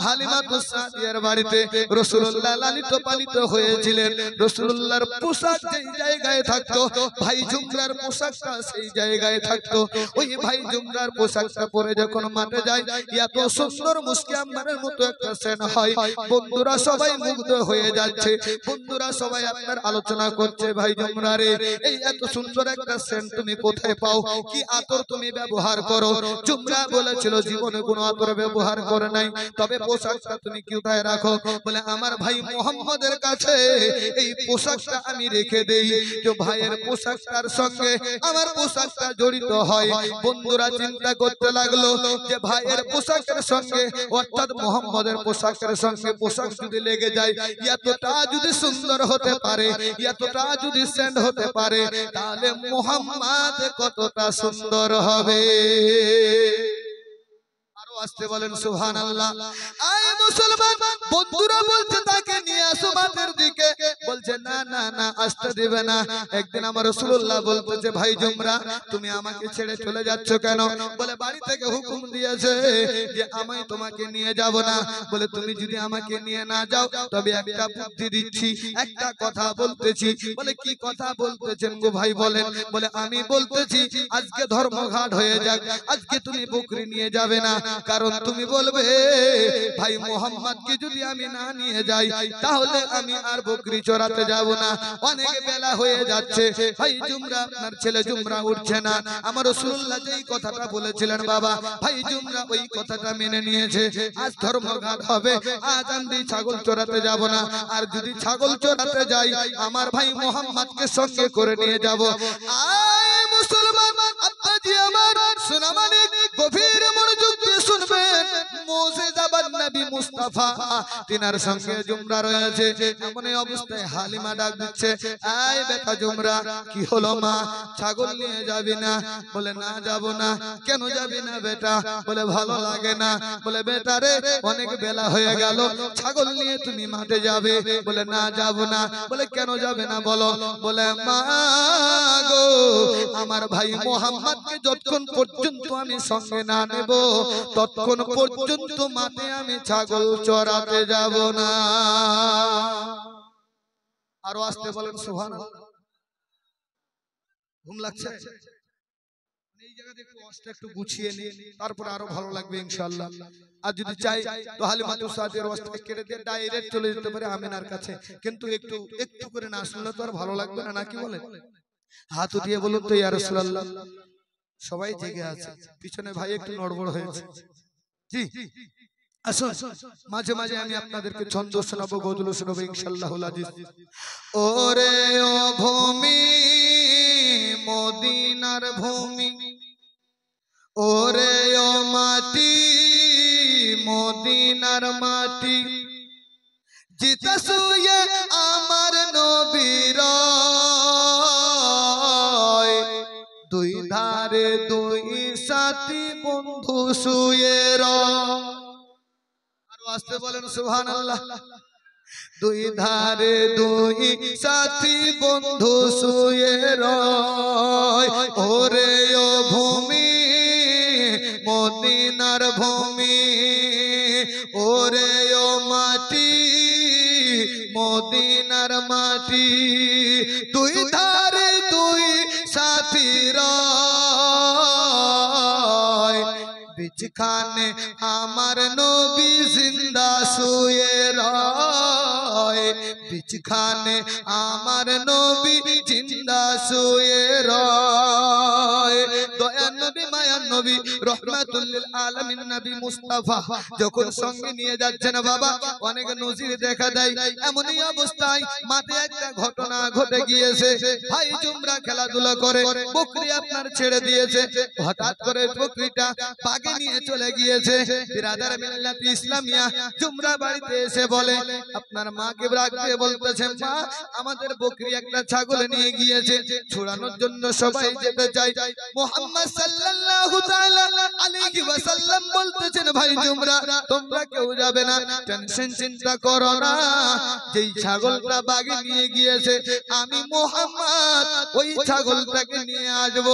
হালিমাতুস সাদিয়ার বাড়িতে রাসূলুল্লাহ লালিত পালিত হয়েছিলেন। রাসূলুল্লাহর পোশাক যেই জায়গায় থাকতো ভাই জুমরার পোশাকটা সেই জায়গায় থাকতো। ওই ভাই জুমরার পোশাকটা পরে যখন মাঠে যায় এত সুন্দর মুস্কি আম্বারের মতো একটা সেন হয়। বন্ধুরা সবাই মুগ্ধ হয়ে যাচ্ছে, বন্ধুরা সবাই আপনার আলোচনা করছে ভাই জুমরা রে এই এত সুন্দর একটা সেন তুমি কোথায় পাও, কি আতর তুমি ব্যবহার করো? জুমরা বলেছিল জীবনে কোনো আতর ব্যবহার করে নাই, তবে পোশাকটা তুমি কোথায় রাখো? বলে আমার ভাই মোহাম্মদের কাছে এই পোশাকটা আমি রেখে দেই, যে ভাইয়ের পোশাকটার সঙ্গে আমার পোশাকটা জড়িত হয়। বন্ধুরা চিন্তা করতে লাগলো যে ভাইয়ের পোশাকের সঙ্গে অর্থাৎ মোহাম্মদের পোশাকের সঙ্গে পোশাক যদি লেগে যায়, এতটা যদি সুন্দর হতে পারে, এতটা যদি সেন্ট হতে পারে, তাহলে মোহাম্মদ কতটা সুন্দর হবে। আসতে বলেন সুবহানাল্লাহ। আয় মুসলমান বন্ধুরা বলছে তাকে নিয়ে আসো মাঠের দিকে, বলছে না না না আসতে দিবে না। একদিন আমার রাসূলুল্লাহ বলতেছে ভাই জুমরা তুমি আমাকে ছেড়ে চলে যাচ্ছ কেন? বলে বাড়ি থেকে হুকুম দিয়েছে যে আমি তোমাকে নিয়ে যাব না। বলে তুমি যদি আমাকে নিয়ে না যাও তবে একটা বুদ্ধি দিচ্ছি, একটা কথা বলতেছি। বলে কি কথা বলতেছেন গো ভাই বলেন? বলে আমি বলতেছি আজকে ধর্মঘাট হয়ে যাক, আজকে তুমি বকরি নিয়ে যাবে না, কারণ তুমি বলবে ভাই মোহাম্মদকে যদি আমি না নিয়ে যাই তাহলে আমি আর বকরি চড়াতে যাব না, অনেক বেলা হয়ে যাচ্ছে। ভাই জুমরা আপনার ছেলে জুমরা উঠছে না। আমার রাসূলুল্লাহ যেই কথাটা বলেছিলেন বাবা ভাই জুমরা ওই কথাটা মেনে নিয়েছে। আজ ধর্মঘাট হবে, আজ আমি ছাগল চড়াতে যাব না, আর যদি ছাগল চড়াতে যাই আমার ভাই মোহাম্মদকে সঙ্গে করে নিয়ে যাব। আয় মুসলমান আব্বাজি আমার সোনা মানিক গভীর মনোযোগ দিয়ে শুনবেন। মুজিজাবান নবী মুস্তাফা তিনার সঙ্গে জুমরা রয়েছে। এমন এই অবস্থায় হালিমা ডাক দিচ্ছে আয় বেটা জুমরা কি হলো মা ছাগল নিয়ে যাবি না? বলে না যাব না। কেন যাবি না বেটা? বলে ভালো লাগে না। বলে বেটা রে অনেক বেলা হয়ে গেল, ছাগল নিয়ে তুমি মাঠে যাবে? বলে না যাব না। বলে কেন যাবে না বলো? বলে মা গো আমার ভাই মোহাম্মদকে যতক্ষণ পর্যন্ত আমি সঙ্গে না নেব ততক্ষণ পর্যন্ত মাঠে আমি ছাগল চড়াতে যাব না। আরো আসতে বলেন সুবহানাল্লাহ। ঘুম লাগছে? এই জায়গাতে একটু অস্তে একটু গুছিয়ে নিন, তারপর আরো ভালো লাগবে ইনশাআল্লাহ। আর যদি চাই তো হালিমাতুস সাদিয়ার অস্তে কেটে দিয়ে ডাইরেক্ট চলে যেতে পারে আমিনার কাছে, কিন্তু একটু একটু করে না শুনলে তো আর ভালো লাগবে না, নাকি বলেন? হাত উঠিয়ে বলুন তো ইয়া রাসূলুল্লাহ। সবাই জেগে আছে, পিছনে ভাই একটু নড়বড় হয়েছে। জি আসুন, মাঝে মাঝে আমি আপনাদেরকে ছন্দ শোনাবো, গজল শোনাবো ইনশাআল্লাহুল আজিজ। ওরে ও ভূমি মদিনার ভূমি, ওরে ও মাটি মদিনার মাটি, জিতা শুয়ে আমার নবীর দুই ধারে দুই সাথী বন্ধু শুয়ে আরো আসতে বলেন সুবহানাল্লাহ। দুই ধারে দুই সাথী বন্ধু শুয়ে ওরে ও ভূমি মদিনার ভূমি, ওরে ও মাটি মদিনার মাটি, দুই ধারে দুই সাথী বিছখানে আমার নবী জিন্দা শুয়ে রয়, বিছখানে আমার নবী জিন্দা শুয়ে রয়। দয়ার নবী মায়ার নবী রহমাতুল লিল আলামিন নবী মুস্তাফা যখন সঙ্গে নিয়ে যাচ্ছেন বাবা অনেক নজির দেখা দেয়। এমনই অবস্থায় মাঠে একটা ঘটনা ঘটে গিয়েছে। ভাই জুমরা খেলাধুলা করে বকরি আপনার ছেড়ে দিয়েছে, হঠাৎ করে বকরিটা বাগে নিয়ে চলে গিয়েছে। বিরাদার মিল্লাত ইসলামিয়া জুমরা বাড়িতে এসে বলে আপনার মাকে রাখতে বলতেছে মা আমাদের বকরি একটা ছাগল নিয়ে গিয়েছে, ছুড়ানোর জন্য সবাই যেতে চায়। মুহাম্মদ সাল্লাল্লাহু সাল্লাল্লাহু তাআলা আলাইহি ওয়াসাল্লাম বলতেছেন ভাই জুমরা তোমরা কেউ যাবে না টেনশন চিন্তা করো না যেই ছাগলটা বাগে নিয়ে গিয়েছে আমি মুহাম্মদ ওই ছাগলটাকে নিয়ে আসব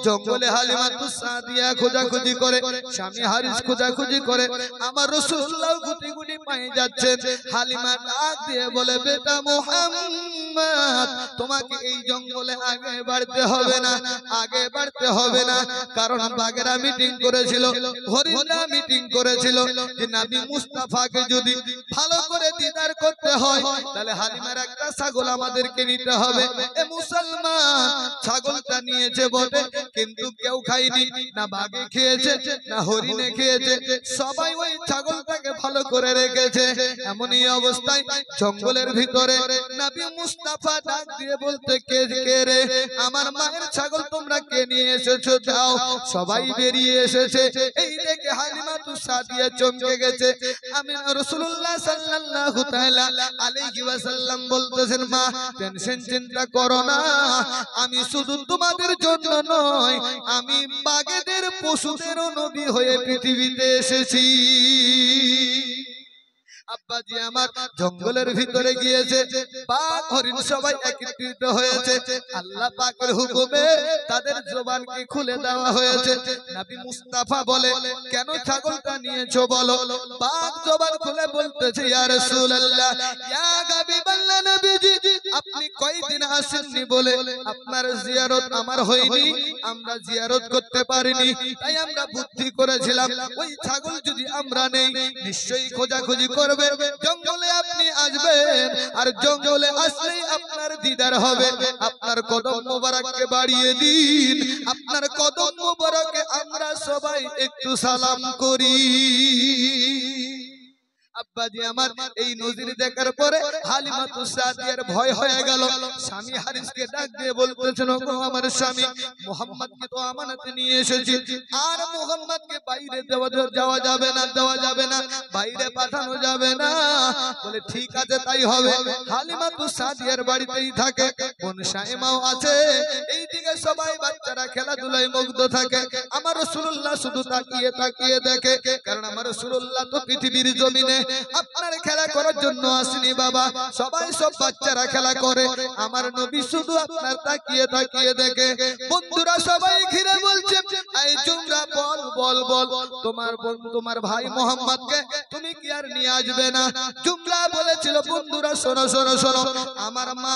জঙ্গলে হালিমাতুস সাদিয়া খোঁজাখুঁজি করে স্বামী হারিস খোঁজাখুঁজি করে আমার রাসূলুল্লাহ গুটি গুটি পায়ে যাচ্ছেন হালিমা ডাক দিয়ে বলে বেটা মুহাম্মদ তোমাকে এই জঙ্গলে আগে বাড়তে হবে না আগে বাড়তে হবে না কারণ বাগেরা মিটিং করেছিল হরিণরা মিটিং করেছিল যে নবী মুস্তাফাকে যদি ভালো করে দিদার করতে হয় তাহলে হালিমার একটা ছাগল আমাদেরকে নিতে হবে এ মুসলমান ছাগলটা নিয়েছে বটে কিন্তু কেউ খায়নি না বাঘে খেয়েছে না হরিণে খেয়েছে সবাই ওই ছাগলটাকে ভালো করে রেখেছে এমনই অবস্থায় জঙ্গলের ভিতরে নবী মুস্তাফা ডাক দিয়ে বলতে কে রে আমার মায়ের ছাগল তোমরা কে নিয়ে এসেছো যাও সবাই বেরিয়ে এসেছে এই দেখে হালিমাতুস সাদিয়া চমকে গেছে আমি রাসূলুল্লাহ সাল্লাল্লাহু তাআলা আলাইহি ওয়াসাল্লাম বলতেছেন মা টেনশন চিন্তা করো না আমি শুধু তোমাদের জন্য নয় আমি বাগেদের পশুদেরও নবী হয়ে পৃথিবীতে এসেছি আব্বাজি আমার জঙ্গলের ভিতরে গিয়েছে বাঘ হরিণ সবাই একত্রিত হয়েছে আল্লাহ পাকের হুকুমে তাদের জবানকে খুলে দেওয়া হয়েছে নবী মুস্তাফা বলে কেন ছাগলটা নিয়েছো বলো বাঘ জবান খুলে বলতেছে ইয়া রাসূলুল্লাহ ইয়া হাবিবাল্লাহ নবীজি আপনি কয়দিন আসেননি বলে আপনার জিয়ারত আমার হয়নি আমরা জিয়ারত করতে পারিনি তাই আমরা বুদ্ধি করেছিলাম ওই ছাগল যদি আমরা নেই নিশ্চয়ই খোঁজাখুঁজি করবে জঙ্গলে আপনি আসবেন আর জঙ্গলে আসলেই আপনার দিদার হবে আপনার কদম মোবারককে বাড়িয়ে দিন আপনার কদম মোবারকে আমরা সবাই একটু সালাম করি আব্বাজি আমার এই নজির দেখার পরে হালিমাতুস সাদিয়ার ভয় হয়ে গেল স্বামী হারিসকে ডাক দিয়ে বলতেছেন ওগো আমার স্বামী মুহাম্মদকে তো আমানতে নিয়ে এসেছি আর মুহাম্মদকে বাইরে যাওয়া যাবে না বাইরে পাঠানো যাবে না বলে ঠিক আছে তাই হবে হালিমাতুস সাদিয়ার বাড়িতেই থাকে কোন সাইমাও আছে এইদিকে সবাই বাচ্চারা খেলাধুলায় মুগ্ধ থাকে আমার রাসূলুল্লাহ শুধু তাকিয়ে তাকিয়ে দেখে কারণ আমার রাসূলুল্লাহ তো পৃথিবীর জমিনে আপনার খেলা করার জন্য আসেনি বাবা সবাই সব বাচ্চারা খেলা করে আমার নবী শুধু আপনার তাকিয়ে তাকিয়ে দেখে বন্ধুরা সবাই ঘিরে বলছে এই জুমরা বল বল বল তোমার ভাই মুহাম্মদকে তুমি কি আর নিয়ে আসবে না জুমরা বলেছিল বন্ধুরা শোনো শোনো শোনো আমার মা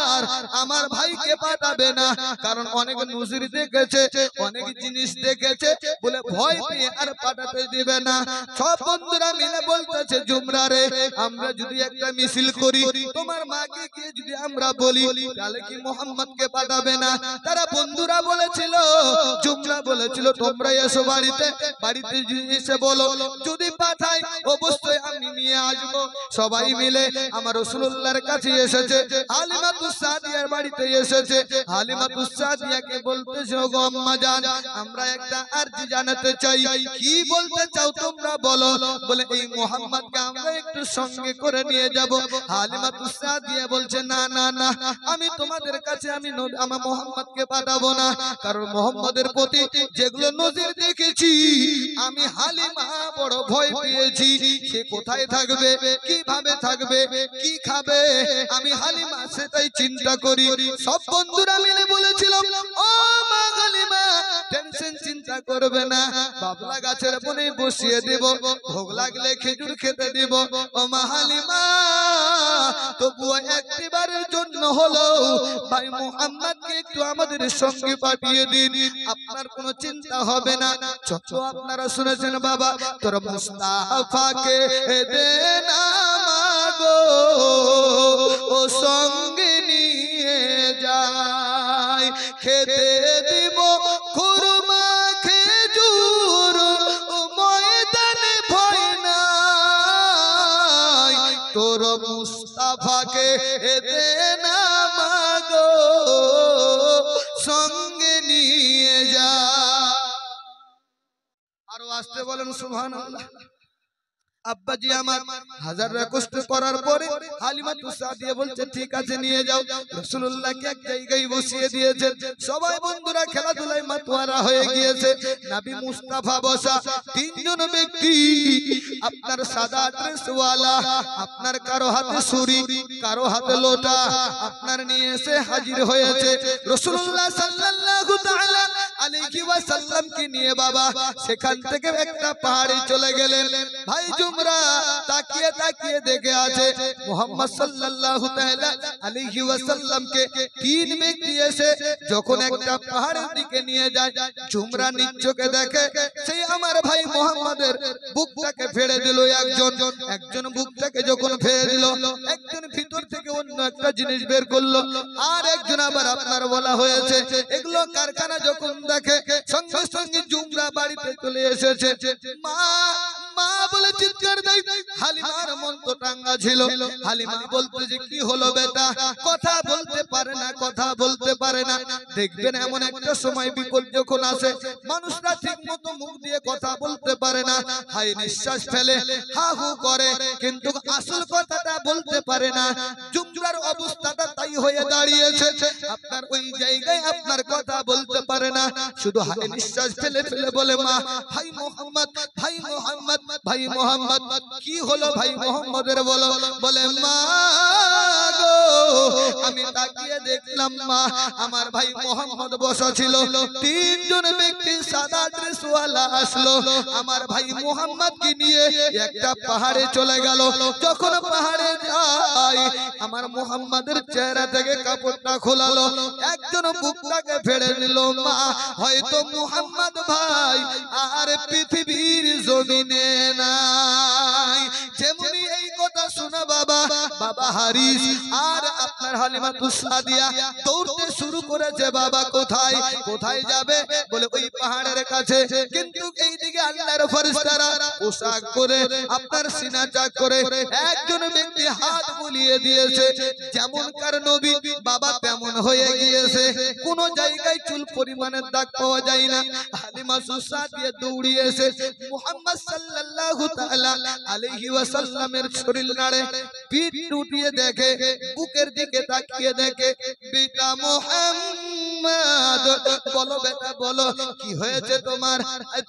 আর আমার ভাইকে পাঠাবে না কারণ অনেক নজির দেখেছে অনেক জিনিস দেখেছে বলে ভয় পেয়ে আর পাঠাতে দিবে না সব বন্ধুরা মিলে বলতেছে জুমরা রে আমরা যদি একটা মিছিল করি তোমার মাকে গিয়ে যদি আমরা বলি তাহলে কি মুহাম্মদকে পাঠাবে না তারা বন্ধুরা বলেছিল জুমরা বলেছিল তোমরা এসো বাড়িতে এসে বলো যদি পাঠাই অবশ্যই আমি নিয়ে আসব সবাই মিলে আমার রাসূলুল্লাহর কাছে এসেছে হালিমাতুস সাদিয়ার বাড়িতে এসেছে হালিমাতুস সাদিয়াকে বলতেছে ওগো আম্মা জান আমরা একটা আরজি জানাতে চাই কি বলতে চাও তোমরা বলো বলে এই মুহাম্মদকে আমরা একটু সঙ্গে করে নিয়ে যাব হালিমাতুস সাদিয়া বলছে না না না আমি তোমাদের কাছে আমার মুহাম্মদকে পাঠাবো না কারণ মুহাম্মদের প্রতি যেগুলো নজির দেখেছি আমি হালিমা বড় ভয় পেয়েছি সে কোথায় থাকবে কিভাবে থাকবে কি খাবে আমি হালিমা সেটাই চিন্তা করি সব বন্ধুরা মিলে বলেছিলাম ও মা হালিমা টেনশন চিন্তা করবে না বাবলা গাছের বনে বসিয়ে দেব ভোগ লাগলে খেজুর খেতে দেব ও মা হালিমা তবুও একবারের জন্য হলো ভাই মুহাম্মদকে একটু আমাদের সঙ্গে পাঠিয়ে দিন আপনার কোনো চিন্তা হবে না ছোট আপনারা শুনেছেন বাবা তোর মুস্তাফাকে দে না মাগো ও সঙ্গে নিয়ে যাই খেতে দিব খুরমা খেজুর ময়দানে ভয় নাই তোর মুস্তাফাকে দে না মাগো সঙ্গে নিয়ে যা আরো আসতে বলেন সুবহানাল্লাহ আব্বাজি আমার হাজারটা কষ্ট করার পরে হালিমা সাদিয়া বলছে ঠিক আছে নিয়ে যাও। রাসূলুল্লাহকে এক জায়গায় বসিয়ে দিয়েছেন। সবাই বন্ধুরা খেলাধুলায় মাতোয়ারা হয়ে গিয়েছে। নবী মুস্তাফা বসা, তিনজন ব্যক্তি, আপনার সাদা ড্রেসওয়ালা, আপনার কারো হাতে ছুরি, কারো হাতে লোটা, আপনার নিয়ে এসে হাজির হয়েছে। রাসূলুল্লাহ সাল্লাল্লাহু তাআলা আলাইহি ওয়াসাল্লাম কে নিয়ে বাবা সেখান থেকে একটা পাহাড়ে চলে গেলেন। ভাই জুমরা তাকিয়ে তাকিয়ে দেখে আছে মুহাম্মদ সাল্লাল্লাহু তাআলা আলাইহি ওয়াসাল্লাম কে তিন ব্যক্তি এসে যখন একটা পাহাড়ের দিকে নিয়ে যায়, জুমরা নিচকে দেখে সেই আমার ভাই মুহাম্মাদের বুকটাকে ফেড়ে দিল। একজন বুকটাকে যখন ফেড়ে দিল, একজন ভিতর থেকে অন্য একটা জিনিস বের করলো, আর একজন আবার আপনার বলা হয়েছে এগুলো কারখানা যখন দেখে সঙ্গে সঙ্গে জুমরা বাড়িতে চলে এসেছে। মা মা বলে চিৎকার দেয়। হালিমার মন তো টাঙ্গা ছিল। হালিমা বলতে যে কি হলো বেটা, কথা বলতে পারে না, কথা বলতে পারে না। দেখবেন এমন একটা সময় বিপদ যখন আসে মানুষরা ঠিক মতো মুখ দিয়ে কথা বলতে পারে না, হাই নিঃশ্বাস ফেলে, হা হু করে, কিন্তু আসল কথাটা বলতে পারে না। জুমরার অবস্থাটা তাই হয়ে দাঁড়িয়েছে। আপনার ওই জায়গায় আপনার কথা বলতে পারে না, শুধু হাই নিঃশ্বাস ফেলে ফেলে বলে মা, ভাই মোহাম্মদ, ভাই মোহাম্মদ, ভাই মোহাম্মদ। কি হলো ভাই মোহাম্মদের বলো? বলে মা গো, আমি তাকিয়ে দেখলাম মা আমার ভাই মোহাম্মদ বসা ছিল, তিনজন ব্যক্তি সাদা ড্রেসওয়ালা আসলো আমার ভাই মোহাম্মদকে নিয়ে একটা পাহাড়ে চলে গেল। যখন পাহাড়ে যায় আমার মোহাম্মদের চেহারা থেকে কাপড়টা খোলালো, একজন বুকটাকে ফেড়ে নিল। মা হয়তো মোহাম্মদ ভাই আর পৃথিবীর জমিনে নাই। যেমনি এই কথা শুনে বাবা হারিস আর আপনার হালিমা সাদিয়া দৌড়তে শুরু করেছে। বাবা কোথায় কোথায় যাবে? বলে ওই পাহাড়ের কাছে। কিন্তু এইদিকে আল্লাহর ফেরেশতারা পোশাক করে আপনার সিনা চাক করে একজন ব্যক্তি হাত বুলিয়ে দিয়েছে, যেমন কার নবী বাবা তেমন হয়ে গিয়েছে, কোন জায়গায় চুল পরিমাণের দাগ পাওয়া যায় না। হালিমা সাদিয়া দৌড়িয়ে এসে মুহাম্মদ সাল্লাল্লাহু তাআলা আলাইহি ওয়াসাল্লামের শরীর নাড়ে, পিঠ উঠিয়ে দেখে, বুকের দিকে তাকিয়ে দেখে, বেটা মুহাম্মদ বলো বেটা বলো কি হয়েছে তোমার?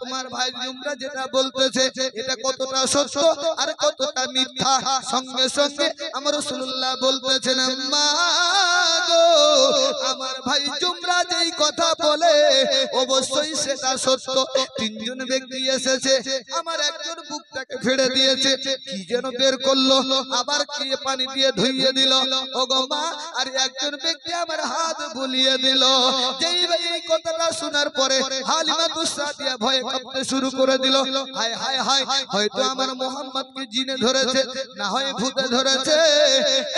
তোমার ভাই জুমরা যেটা বলতেছে এটা কতটা সত্য আর কতটা মিথ্যা? সঙ্গে সঙ্গে আমার রাসূলুল্লাহ বলতেছেন মা গো, আমার ভাই জুমরা যেই কথা বলে অবশ্যই সেটা সত্য। তিনজন ব্যক্তি এসেছে, আমার একজন বুকটাকে ফেড়ে দিয়েছে, কি যেন বের করলো, আবার কি পানি দিয়ে ধুইয়ে দিল ও গো মা, আর একজন ব্যক্তি আমার হাত বুলিয়ে দিল। যেই ভাই এই কথাটা শোনার পরে হালিমা সাদিয়া ভয়ে কাঁপতে শুরু করে দিল। হায় হায় হায়, হয়তো আমার মোহাম্মদকে জিনে ধরেছে, না হয় ভূতে ধরেছে।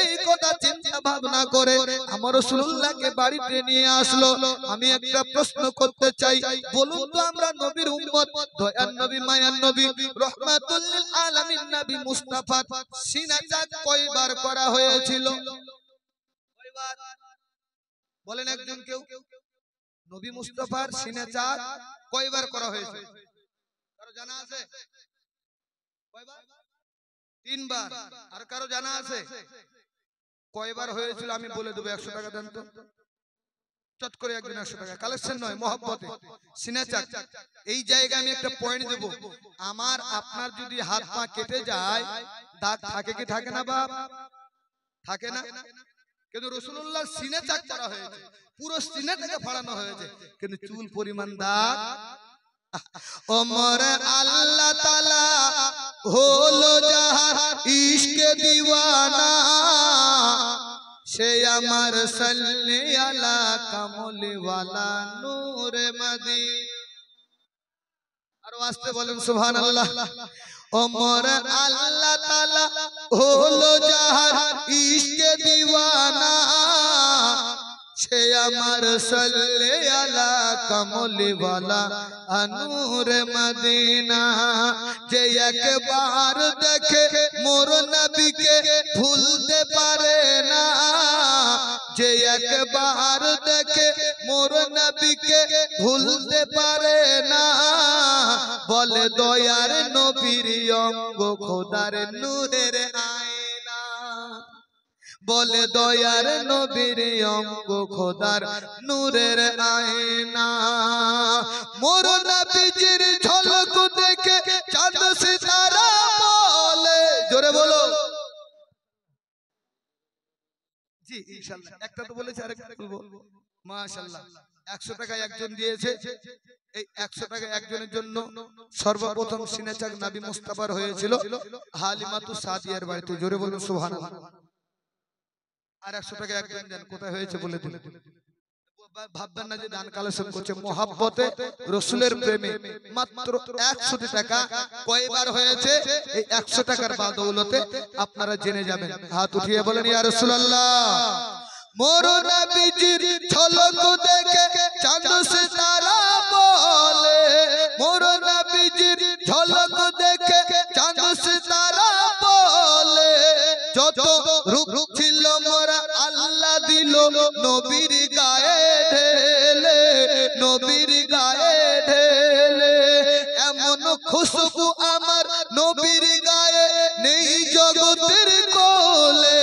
এই কথা চিন্তা ভাবনা করে আমার রাসূলুল্লাহকে বাড়িতে নিয়ে আসলো। আমি একটা প্রশ্ন করতে চাই, বলুন তো আমরা নবীর উম্মত, দয়ার নবী, মায়ার নবী, রাহমাতুল লিল আলামিন নবী মুস্তাফা সিনা চাক কয়বার করা হয়েছিল? কয়বার বলেন একজন কেউ? নবী মুস্তাফার সিনা চাক কয়বার করা হয়েছে? কারো জানা আছে? কয়বার? 3 বার। আর কারো জানা আছে কয়বার হয়েছিল? আমি বলে দেবো। 100 টাকা দেন তো, চট করে একজন 100 টাকা। কালেকশন নয়, মহব্বতে। সিনা চাক এই জায়গায় আমি একটা পয়েন্ট দেব। আমার আপনার যদি হাত পা কেটে যায়, দাগ থাকে কি থাকে না বাপ? থাকে না? কিন্তু রাসূলুল্লাহর সিনা চাক করা হয়েছে, পুরো সিনাটাকে ফাড়ানো হয়েছে, কিন্তু চুল পরিমাণ দাগ। ওমর আল্লাহ তাআলা হলো যাহার ইশকে দিওয়ানা, সে আমার সাল্লি আলা কামলিওয়ালা নূরে মদিনা। আর আস্তে বলেন সুবহানাল্লাহ। ওমর আল্লাহ তাআলা হলো যাহার ইশকে দিওয়ানা, সে আমার সাল্লি আলা কামলিওয়ালা নূরে মদিনা। যে একবার দেখে মোর নবীকে ভুলতে পারে না, যে একবার দেখে মোর নবীকে ভুলতে পারে না বলে দয়ার নবীর অঙ্গ খোদার নূরের আয়না বলে দয়ার নবীর অঙ্গ খোদার নূরের আয়না মোর নবীজির ঝলক দেখে চাঁদ সিতারা বলে জোরে বলো জি ইনশাআল্লাহ একটা তো বলেছে আরেকটা বলবো মাশাআল্লাহ 100 টাকা একজন দিয়েছে এই 100 টাকা একজনের জন্য সর্বপ্রথম সিনেচাক নবী মুস্তাফার হয়েছিল হালিমাতু সাদিয়ার বাড়িতে জোরে বলুন সুবহানাল্লাহ আর 100 টাকা একজন দেন কোথায় হয়েছে বলে দিন ভাববেন না যে দান কালেকশন করছে মোহাব্বতে রাসূলের প্রেমে মাত্র 100 টাকা কয়বার হয়েছে এই 100 টাকার বদৌলতে আপনারা জেনে যাবেন হাত উঠিয়ে বলেন ইয়া রাসূলুল্লাহ মোর নবীজির ঝলক দেখে চাঁদ সিতারা বলে মোর নবীজির ঝলক দেখে চাঁদ সিতারা বলে যত রূপ ছিল মোরা আল্লাহ দিল নবীর গায়ে ঢেলে নবীর গায়ে ঢেলে এমন খুশবু আমার নবীর গায়ে নেই জগতের কোলে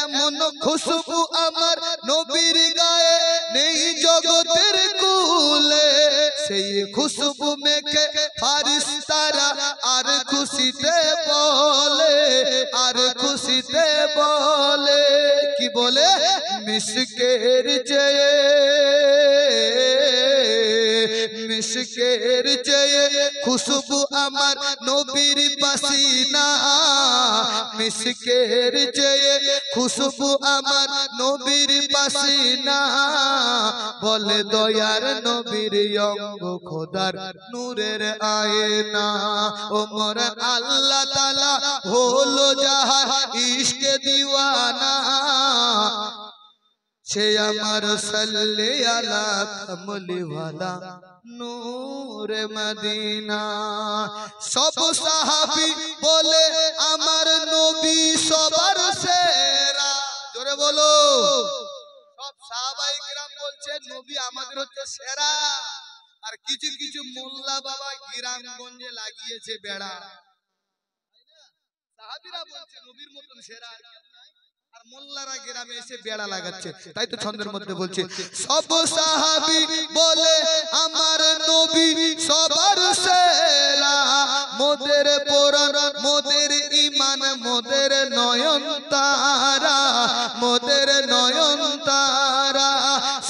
এমন খুশবু আমার নবীর গায়ে নেই জগতের কোলে সেই খুশবু মেখে ফারিস্তারা আর খুশিতে বলে আর খুশিতে বলে কি বলে মিশকের চেয়ে মিশকের চেয়ে খুশবু আমার নবীর পাসিনা মিশকের চেয়ে খুশবু আমার নবীর পাসিনা বলে দয়ার নবীর অঙ্গ খোদার নূরের আয়না ও মোর আল্লাহ তাআলা হলো যাহা ইশকে দিওয়ানা সে আমার সাল্লে আলা কামলি ওয়ালা নূরে মদিনা সব সাহাবী বলে আমার নবী সবার সেরা জোরে বলো সব সাহাবায়ে কিরাম বলছে নবী আমাদের হচ্ছে সেরা আর কিছু কিছু মোল্লা বাবা গ্রামগঞ্জে লাগিয়েছে বেড়া সাহাবীরা বলছে নবীর মতন সেরা আর কেউ নাই আর মোল্লারা গ্রামে এসে বেড়া লাগাচ্ছে তাই তো ছন্দের মধ্যে বলছে সব সাহাবী বলে আমার নবী সবার সেরা মোদের পরাণ মোদের ঈমান মোদের নয়ন তারা মোদের নয়ন তারা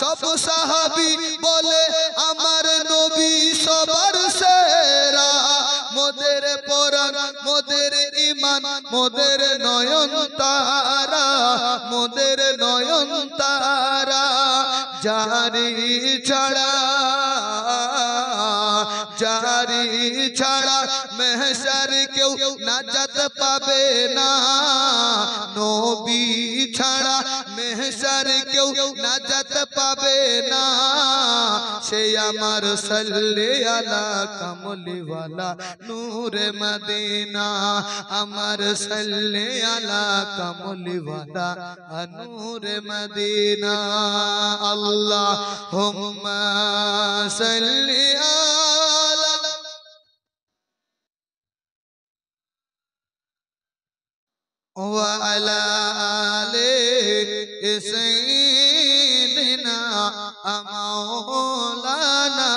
সব সাহাবী বলে আমার নবী সবার সেরা মোদের পরাণ মোদের ঈমান মোদের নয়ন তারা মোদের নয়ন তারা জারি ছাড়া মেহশর কেউ নাজাত পাবে না নবী ছাড়া মেহশর কেউ নাজাত পাবে না সে আমার সাল্লে আলা কামলি ওয়ালা নূরে মদিনা আমার সাল্লে আলা কামলি ওয়ালা নূরে মদিনা আল্লাহুম্মা সাল্লি আলা ওয়া আলা আলি সাইয়্যিদিনা মাওলানা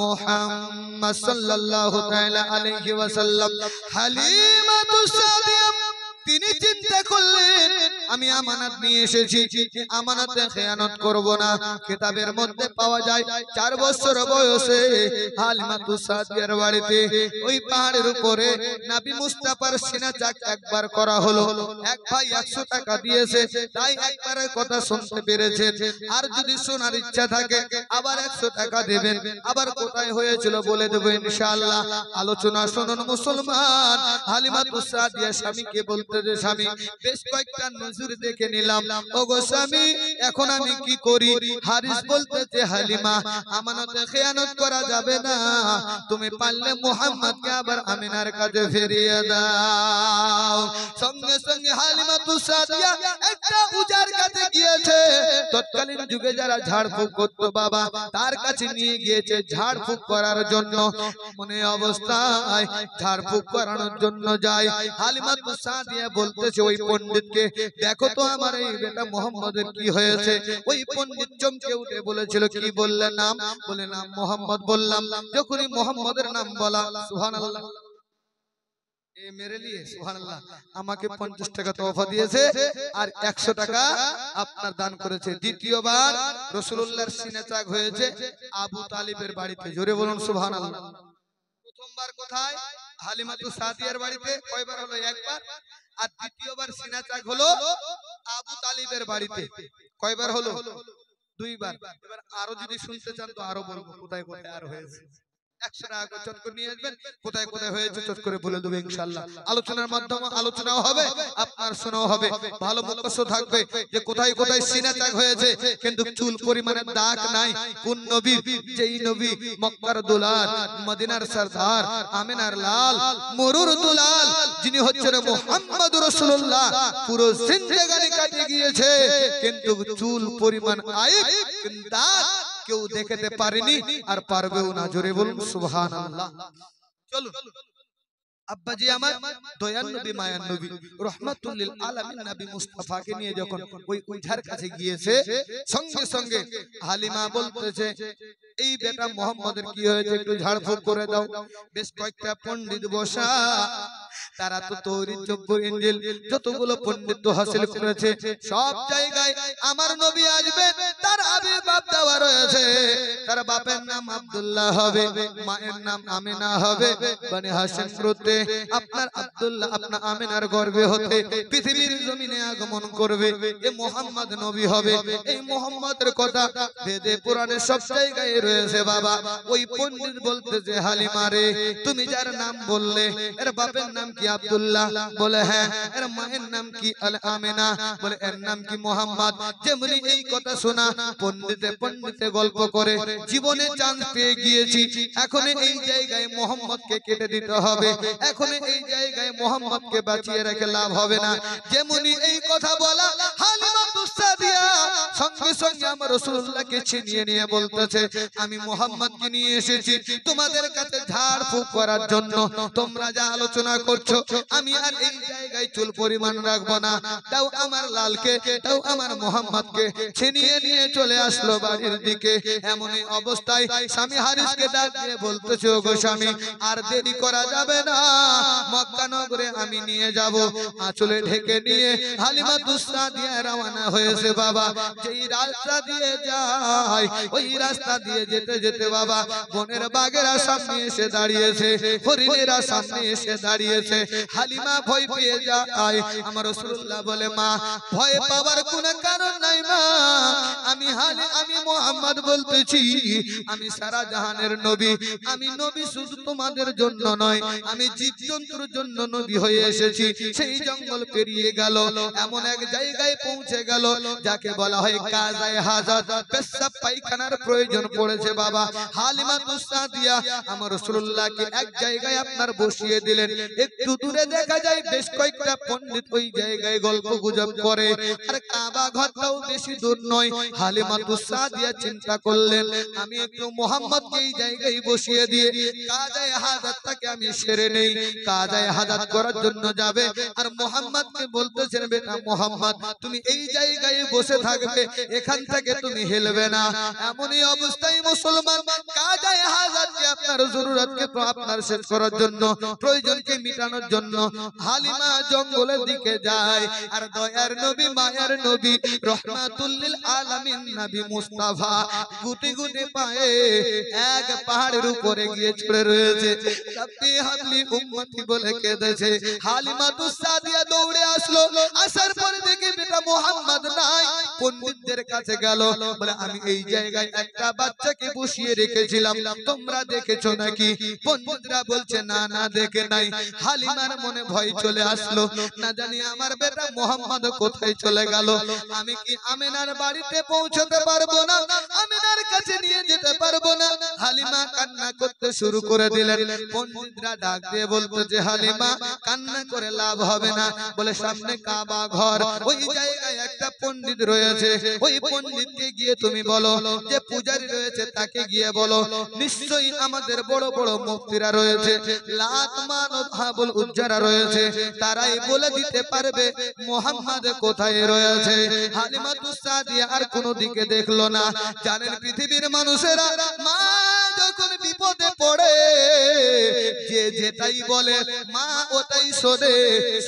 মুহাম্মদ সাল্লাল্লাহু তাআলা আলাইহি ওয়াসাল্লাম হালিমাতুস সাদিয়া তিনি চিন্তা করলেন আমি আমানত নিয়ে এসেছি আমানতে খেয়ানত করব না কিতাবের মধ্যে পাওয়া যায় 4 বছর বয়সে হালিমাতুস সাদিয়ার বাড়িতে ওই পাহাড়ের উপরে নবী মুস্তাফার সিনাচাক একবার করা হলো এক ভাই 100 টাকা দিয়েছে তাই একবারের কথা শুনতে পেরেছেন আর যদি শোনার ইচ্ছা থাকে আবার 100 টাকা দেবেন আবার কোথায় হয়েছিল বলে দেব ইনশাআল্লাহ আলোচনা শুনুন মুসলমান হালিমাতুস সাদিয়া স্বামীকে বলতে বলতেছে স্বামী বেশ কয়েকটা নজর দেখে নিলাম, ওগো স্বামী এখন আমি কি করি? হারিস বলতেছে হালিমা আমানতে খেয়ানত করা যাবে না, তুমি পারলে মুহাম্মদকে আবার আমিনার কাছে ফিরিয়ে দাও। সঙ্গে সঙ্গে হালিমা তুসাদিয়া একটা উজার কাছে গিয়েছে, তৎকালীন যুগে যারা ঝাড়ফুঁক করতো বাবা তার কাছে নিয়ে গিয়েছে ঝাড়ফুঁক করার জন্য। মনে অবস্থায় ঝাড়ফুঁক করানোর জন্য যায়, হালিমা তুসাদিয়া বলতেছে ওই পণ্ডিতকে, দেখো তো আমার এই বেটা মোহাম্মদের কি হয়েছে? ওই পণ্ডিত চমকে উঠে বলেছিল, কি বললে নাম? বলে নাম মোহাম্মদ বললাম। যখনই মোহাম্মদের নাম বলা, সুবহানাল্লাহ, এ মেরে লিয়ে সুবহানাল্লাহ, আমাকে 50 টাকা তোফা দিয়েছে আর 100 টাকা আপনার দান করেছে। দ্বিতীয়বার রাসূলুল্লাহর সিনা চাক হয়েছে আবু তালিবের বাড়িতে, জোরে বলুন সুবহানাল্লাহ। প্রথমবার কোথায়? হালিমাতু সাদিয়ার বাড়িতে। কয়বার হলো? একবার। আর দ্বিতীয়বার সিনা চাক হলো আবু তালিবের বাড়িতে। কয়বার হলো? দুইবার। এবার আরো যদি শুনতে চান তো আরো বলবো কোথায় কোথায় আর হয়েছে। 100 টাকা করে চট করে নিয়ে আসবেন, কোথায় কোথায় হয়েছে চট করে বলে দেবো ইনশাআল্লাহ। আলোচনার মাধ্যমে আলোচনাও হবে, আপনার শোনাও হবে, ভালো মুখস্থ থাকবে যে কোথায় কোথায় সিনা ত্যাগ হয়েছে কিন্তু চুল পরিমাণের দাগ নাই। কোন নবী? যেই নবী মক্কার দুলাল, মদিনার সরদার, আমিনার লাল, মরুর দুলাল, যিনি হচ্ছেন মুহাম্মদুর রাসূলুল্লাহ, পুরো জিন্দেগানি কাটিয়ে গিয়েছে কিন্তু চুল পরিমাণ আইব দাগ কেউ দেখতে পারেনি আর পারবেও না, জোরে বলুন সুবহানাল্লাহ। চলুন আব্বাজি আমার দয়ার নবী মায়ার নবী রহমাতুল লিল আলামিন নবী মুস্তাফাকে নিয়ে যখন ওই উইঝার কাছে গিয়েছে, সঙ্গে সঙ্গে হালিমা বলতেছে এই বেটা মোহাম্মদের কি হয়েছে একটু ঝাড়ফুঁক করে দাও। বেশ কয়েকটা পণ্ডিত বসা, তারা তো তৌরিত জব্বর ইনজিল যতগুলো পণ্ডিত হাসিল করেছে সব জায়গায় আমার নবী আসবে তার আবির্ভাব দেওয়া রয়েছে। তার বাপের নাম আব্দুল্লাহ হবে, মায়ের নাম আমিনা হবে, বনি হাশিম গোত্রে আপনার আব্দুল্লাহ আপনার আমিনার গর্ভে হতে পৃথিবীর জমিনে আগমন করবে। এই মুহাম্মদ নবী হবে। এই মুহাম্মদের কথা বেদে পুরাণে সব জায়গায় রয়েছে বাবা। ওই পণ্ডিত বলতেছে হালিমা রে, তুমি যার নাম বললে এর বাপের নাম কি আব্দুল্লাহ? বলে হ্যাঁ। এর মায়ের নাম কি? আমিনা। বলে এর নাম কি মুহাম্মদ। যেমনি এই কথা শোনা পণ্ডিতে পণ্ডিতে গল্প করে জীবনে চান্স পেয়ে গিয়েছি, এখন এই জায়গায় মুহাম্মদকে কেটে দিতে হবে, এখন এই জায়গায় মুহাম্মদকে বাঁচিয়ে রেখে লাভ হবে না। যেমনি এই কথা বলা হালিমা তুসাদিয়া সঙ্গে সঙ্গে আমার রাসূলুল্লাহকে ছিনিয়ে নিয়ে বলতেছে আমি মুহাম্মদকে নিয়ে এসেছি তোমাদের কাছে ঝাড়ফুঁক করার জন্য। তোমরা যা আলোচনা করছো আমি আর এই জায়গায় চুল পরিমাণ রাখবো না, তাও আমার লালকে, তাও আমার মুহাম্মদকে ছিনিয়ে নিয়ে চলে আসলো বাড়ির দিকে। এমনই অবস্থায় স্বামী হারিসকে ডাক দিয়ে বলতেছে ওগো স্বামী আর দেরি করা যাবে না, মক্কা নগরে আমি নিয়ে যাব। আঁচলে ঢেকে নিয়ে হালিমা তুসাদিয়া রওনা হয়েছে বাবা। যেই রাস্তা দিয়ে যায় ওই রাস্তা দিয়ে যেতে যেতে বাবা বনের বাঘেরা সামনে এসে দাঁড়িয়েছে, হরিণেরা সামনে এসে দাঁড়িয়েছে। হালিমা ভয় পেয়ে যায়। আমার রাসূলুল্লাহ বলে মা ভয় পাওয়ার কোনো কারণ নাই মা, আমি মুহাম্মদ বলতেছি, আমি সারা জাহানের নবী। আমি নবী শুধু তোমাদের জন্য নয়, আমি জীবজন্তুর জন্য নবী হয়ে এসেছি। সেই জঙ্গল পেরিয়ে গেল, এমন এক জায়গায় পৌঁছে গেল যাকে বলা হয় কাজায়ে হাজাত, পেশাব পায়খানার প্রয়োজন পড়েছে বাবা। হালিমা তুসাদিয়া আমার রাসূলুল্লাহকে এক জায়গায় আপনার বসিয়ে দিলেন। একটু দূরে দেখা যায় বেশ কয়েকটা পণ্ডিত ওই জায়গায় গল্প গুজব করে, আর কাবা ঘরটাও বেশি দূর নয়। হালিমা তুসাদিয়া চিন্তা করলেন আমি একটু মুহাম্মদকে এই জায়গায় বসিয়ে দিয়ে কাজায়ে হাজাতটাকে আমি সেরে নেই। কাজায়ে হাজাত করার জন্য যাবে আর মুহাম্মদকে বলতেছেন বেটা মুহাম্মদ তুমি এই জায়গায় বসে থাকবে, এখান থেকে তুমি হিলবে না। এমনই অবস্থায় মুসলমান কাজায়ে হাজাতকে আপনার জরুরতকে আপনার শেষ করার জন্য, প্রয়োজনকে মিটানোর জন্য হালিমা জঙ্গলের দিকে যায়। আর দয়ার নবী মায়ার নবী রহমাতুল লিল আলামিন নবী মুস্তাফা গুটি গুটি দুটি পায়ে এক পাহাড়ের উপরে গিয়ে চড়ে রয়েছে। রাব্বি হাবলি উম্মতি বলে কেঁদেছে। হালিমাতুস সাদিয়া দৌড়ে আসলো, আসার পরে দেখে বেটা মুহাম্মদ নাই। পণ্ডিতদের কাছে গেল, বলে আমি এই জায়গায় একটা বাচ্চাকে বসিয়ে রেখেছিলাম, তোমরা দেখেছো নাকি? পণ্ডিতরা বলছে না না দেখে নাই। হালিমার মনে ভয় চলে আসলো, না জানি আমার বেটা মুহাম্মদ কোথায় চলে গেল। আমি কি আমিনার বাড়িতে পৌঁছতে পারবো না, আমিনার কাছে নিয়ে যেতে পারবো না। হালিমা কান্না করতে শুরু করে দিলেন। পণ্ডিতরা ডাক দিয়ে বলতো যে হালিমা কান্না করে লাভ হবে না, বলে সামনে কাবা ঘর, ওই জায়গায় একটা পণ্ডিত রয়েছে, ওই পণ্ডিতকে গিয়ে তুমি বলো, যে পূজারী রয়েছে তাকে গিয়ে বলো, নিশ্চয়ই আমাদের বড় বড় মুফতিরা রয়েছে, লাত মানত হাবুল উজ্জারা রয়েছে, তারাই বলে দিতে পারবে মুহাম্মদ কোথায় রয়েছে। হালিমাতুস সাদিয়া আর কোনো দিকে দেখলো না। জানেন পৃথিবীর মানুষেরা মা যখন বিপদে পড়ে যে যেটাই বলে মা ওটাই শোনে,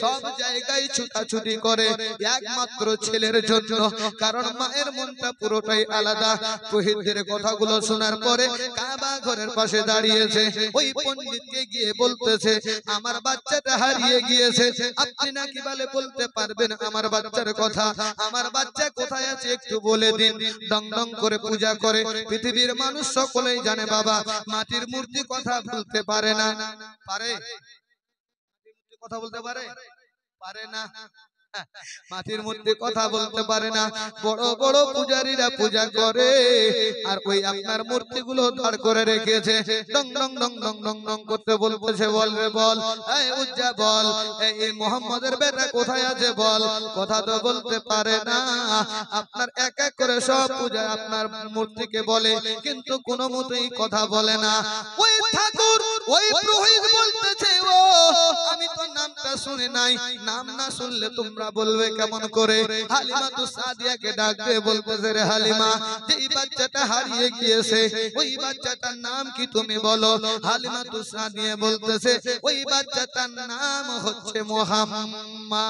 সব জায়গায় ছুটাছুটি করে একমাত্র ছেলের জন্য, কারণ মায়ের মনটা পুরোটাই আলাদা। শহীদদের কথাগুলো শোনার পরে কাবা ঘরের পাশে দাঁড়িয়েছে, ওই পণ্ডিতকে গিয়ে বলতেছে আমার বাচ্চাটা হারিয়ে গিয়েছে, আপনি নাকি বলে বলতে পারবেন আমার বাচ্চার কথা, আমার বাচ্চা কোথায় আছে একটু বলে দিন। ডং ডং করে পূজা করে। পৃথিবীর মানুষ সকলেই জানে বাবা মাটির মূর্তি কথা বলতে পারে না। পারে? কথা বলতে পারে? পারে না। মাটির মধ্যে কথা বলতে পারে না। বড় বড় পূজারীরা পূজা করে আর ওই আপনার মূর্তিগুলো দাঁড় করে রেখেছে, ডং ডং ডং ডং ডং ডং করতে বলতেছে, বল রে বল, এই উজ্জা বল, এই মুহাম্মদের বেটা কোথায় আছে বল। কথা তো বলতে পারে না। আপনার এক এক করে সব পূজা আপনার মূর্তিকে বলে, কিন্তু কোনো মতেই কথা বলে না। ওই ঠাকুর ওই পুরোহিত বলতেছে, ও আমি তো নামটা শুনে নাই, নাম না শুনলে তোমরা বলবে কেমন করে। হালিমাতুস সাদিয়াকে ডাক দিয়ে বলতেছে, রে হালিমা, যেই বাচ্চাটা হারিয়ে গিয়েছে ওই বাচ্চাটার নাম কি তুমি বলো। হালিমাতুস সাদিয়া বলতেছে, ওই বাচ্চাটার নাম হচ্ছে মুহাম্মদ।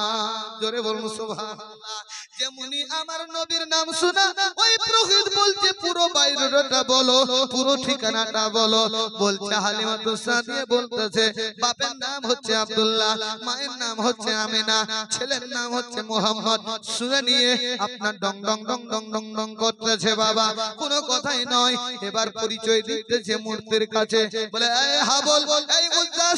জোরে বলুন সুবহানাল্লাহ। যেমনি আমার নবীর নাম শোনা, ওই পুরোহিত বলছে পুরো বাইরেটা বলো, পুরো ঠিকানাটা বলো। বলছে হালিমাতুস সাদিয়া বলতেছে, বাপের নাম হচ্ছে আব্দুল্লাহ, মায়ের নাম হচ্ছে আমিনা, ছেলের নাম হচ্ছে মুহাম্মদ। শুনে নিয়ে আপনার ডং ডং ডং ডং ডং ডং করতেছে বাবা, কোনো কথাই নয়। এবার পরিচয় দিতেছে মূর্তির কাছে, বলে এই হাবল, এই উজ্জা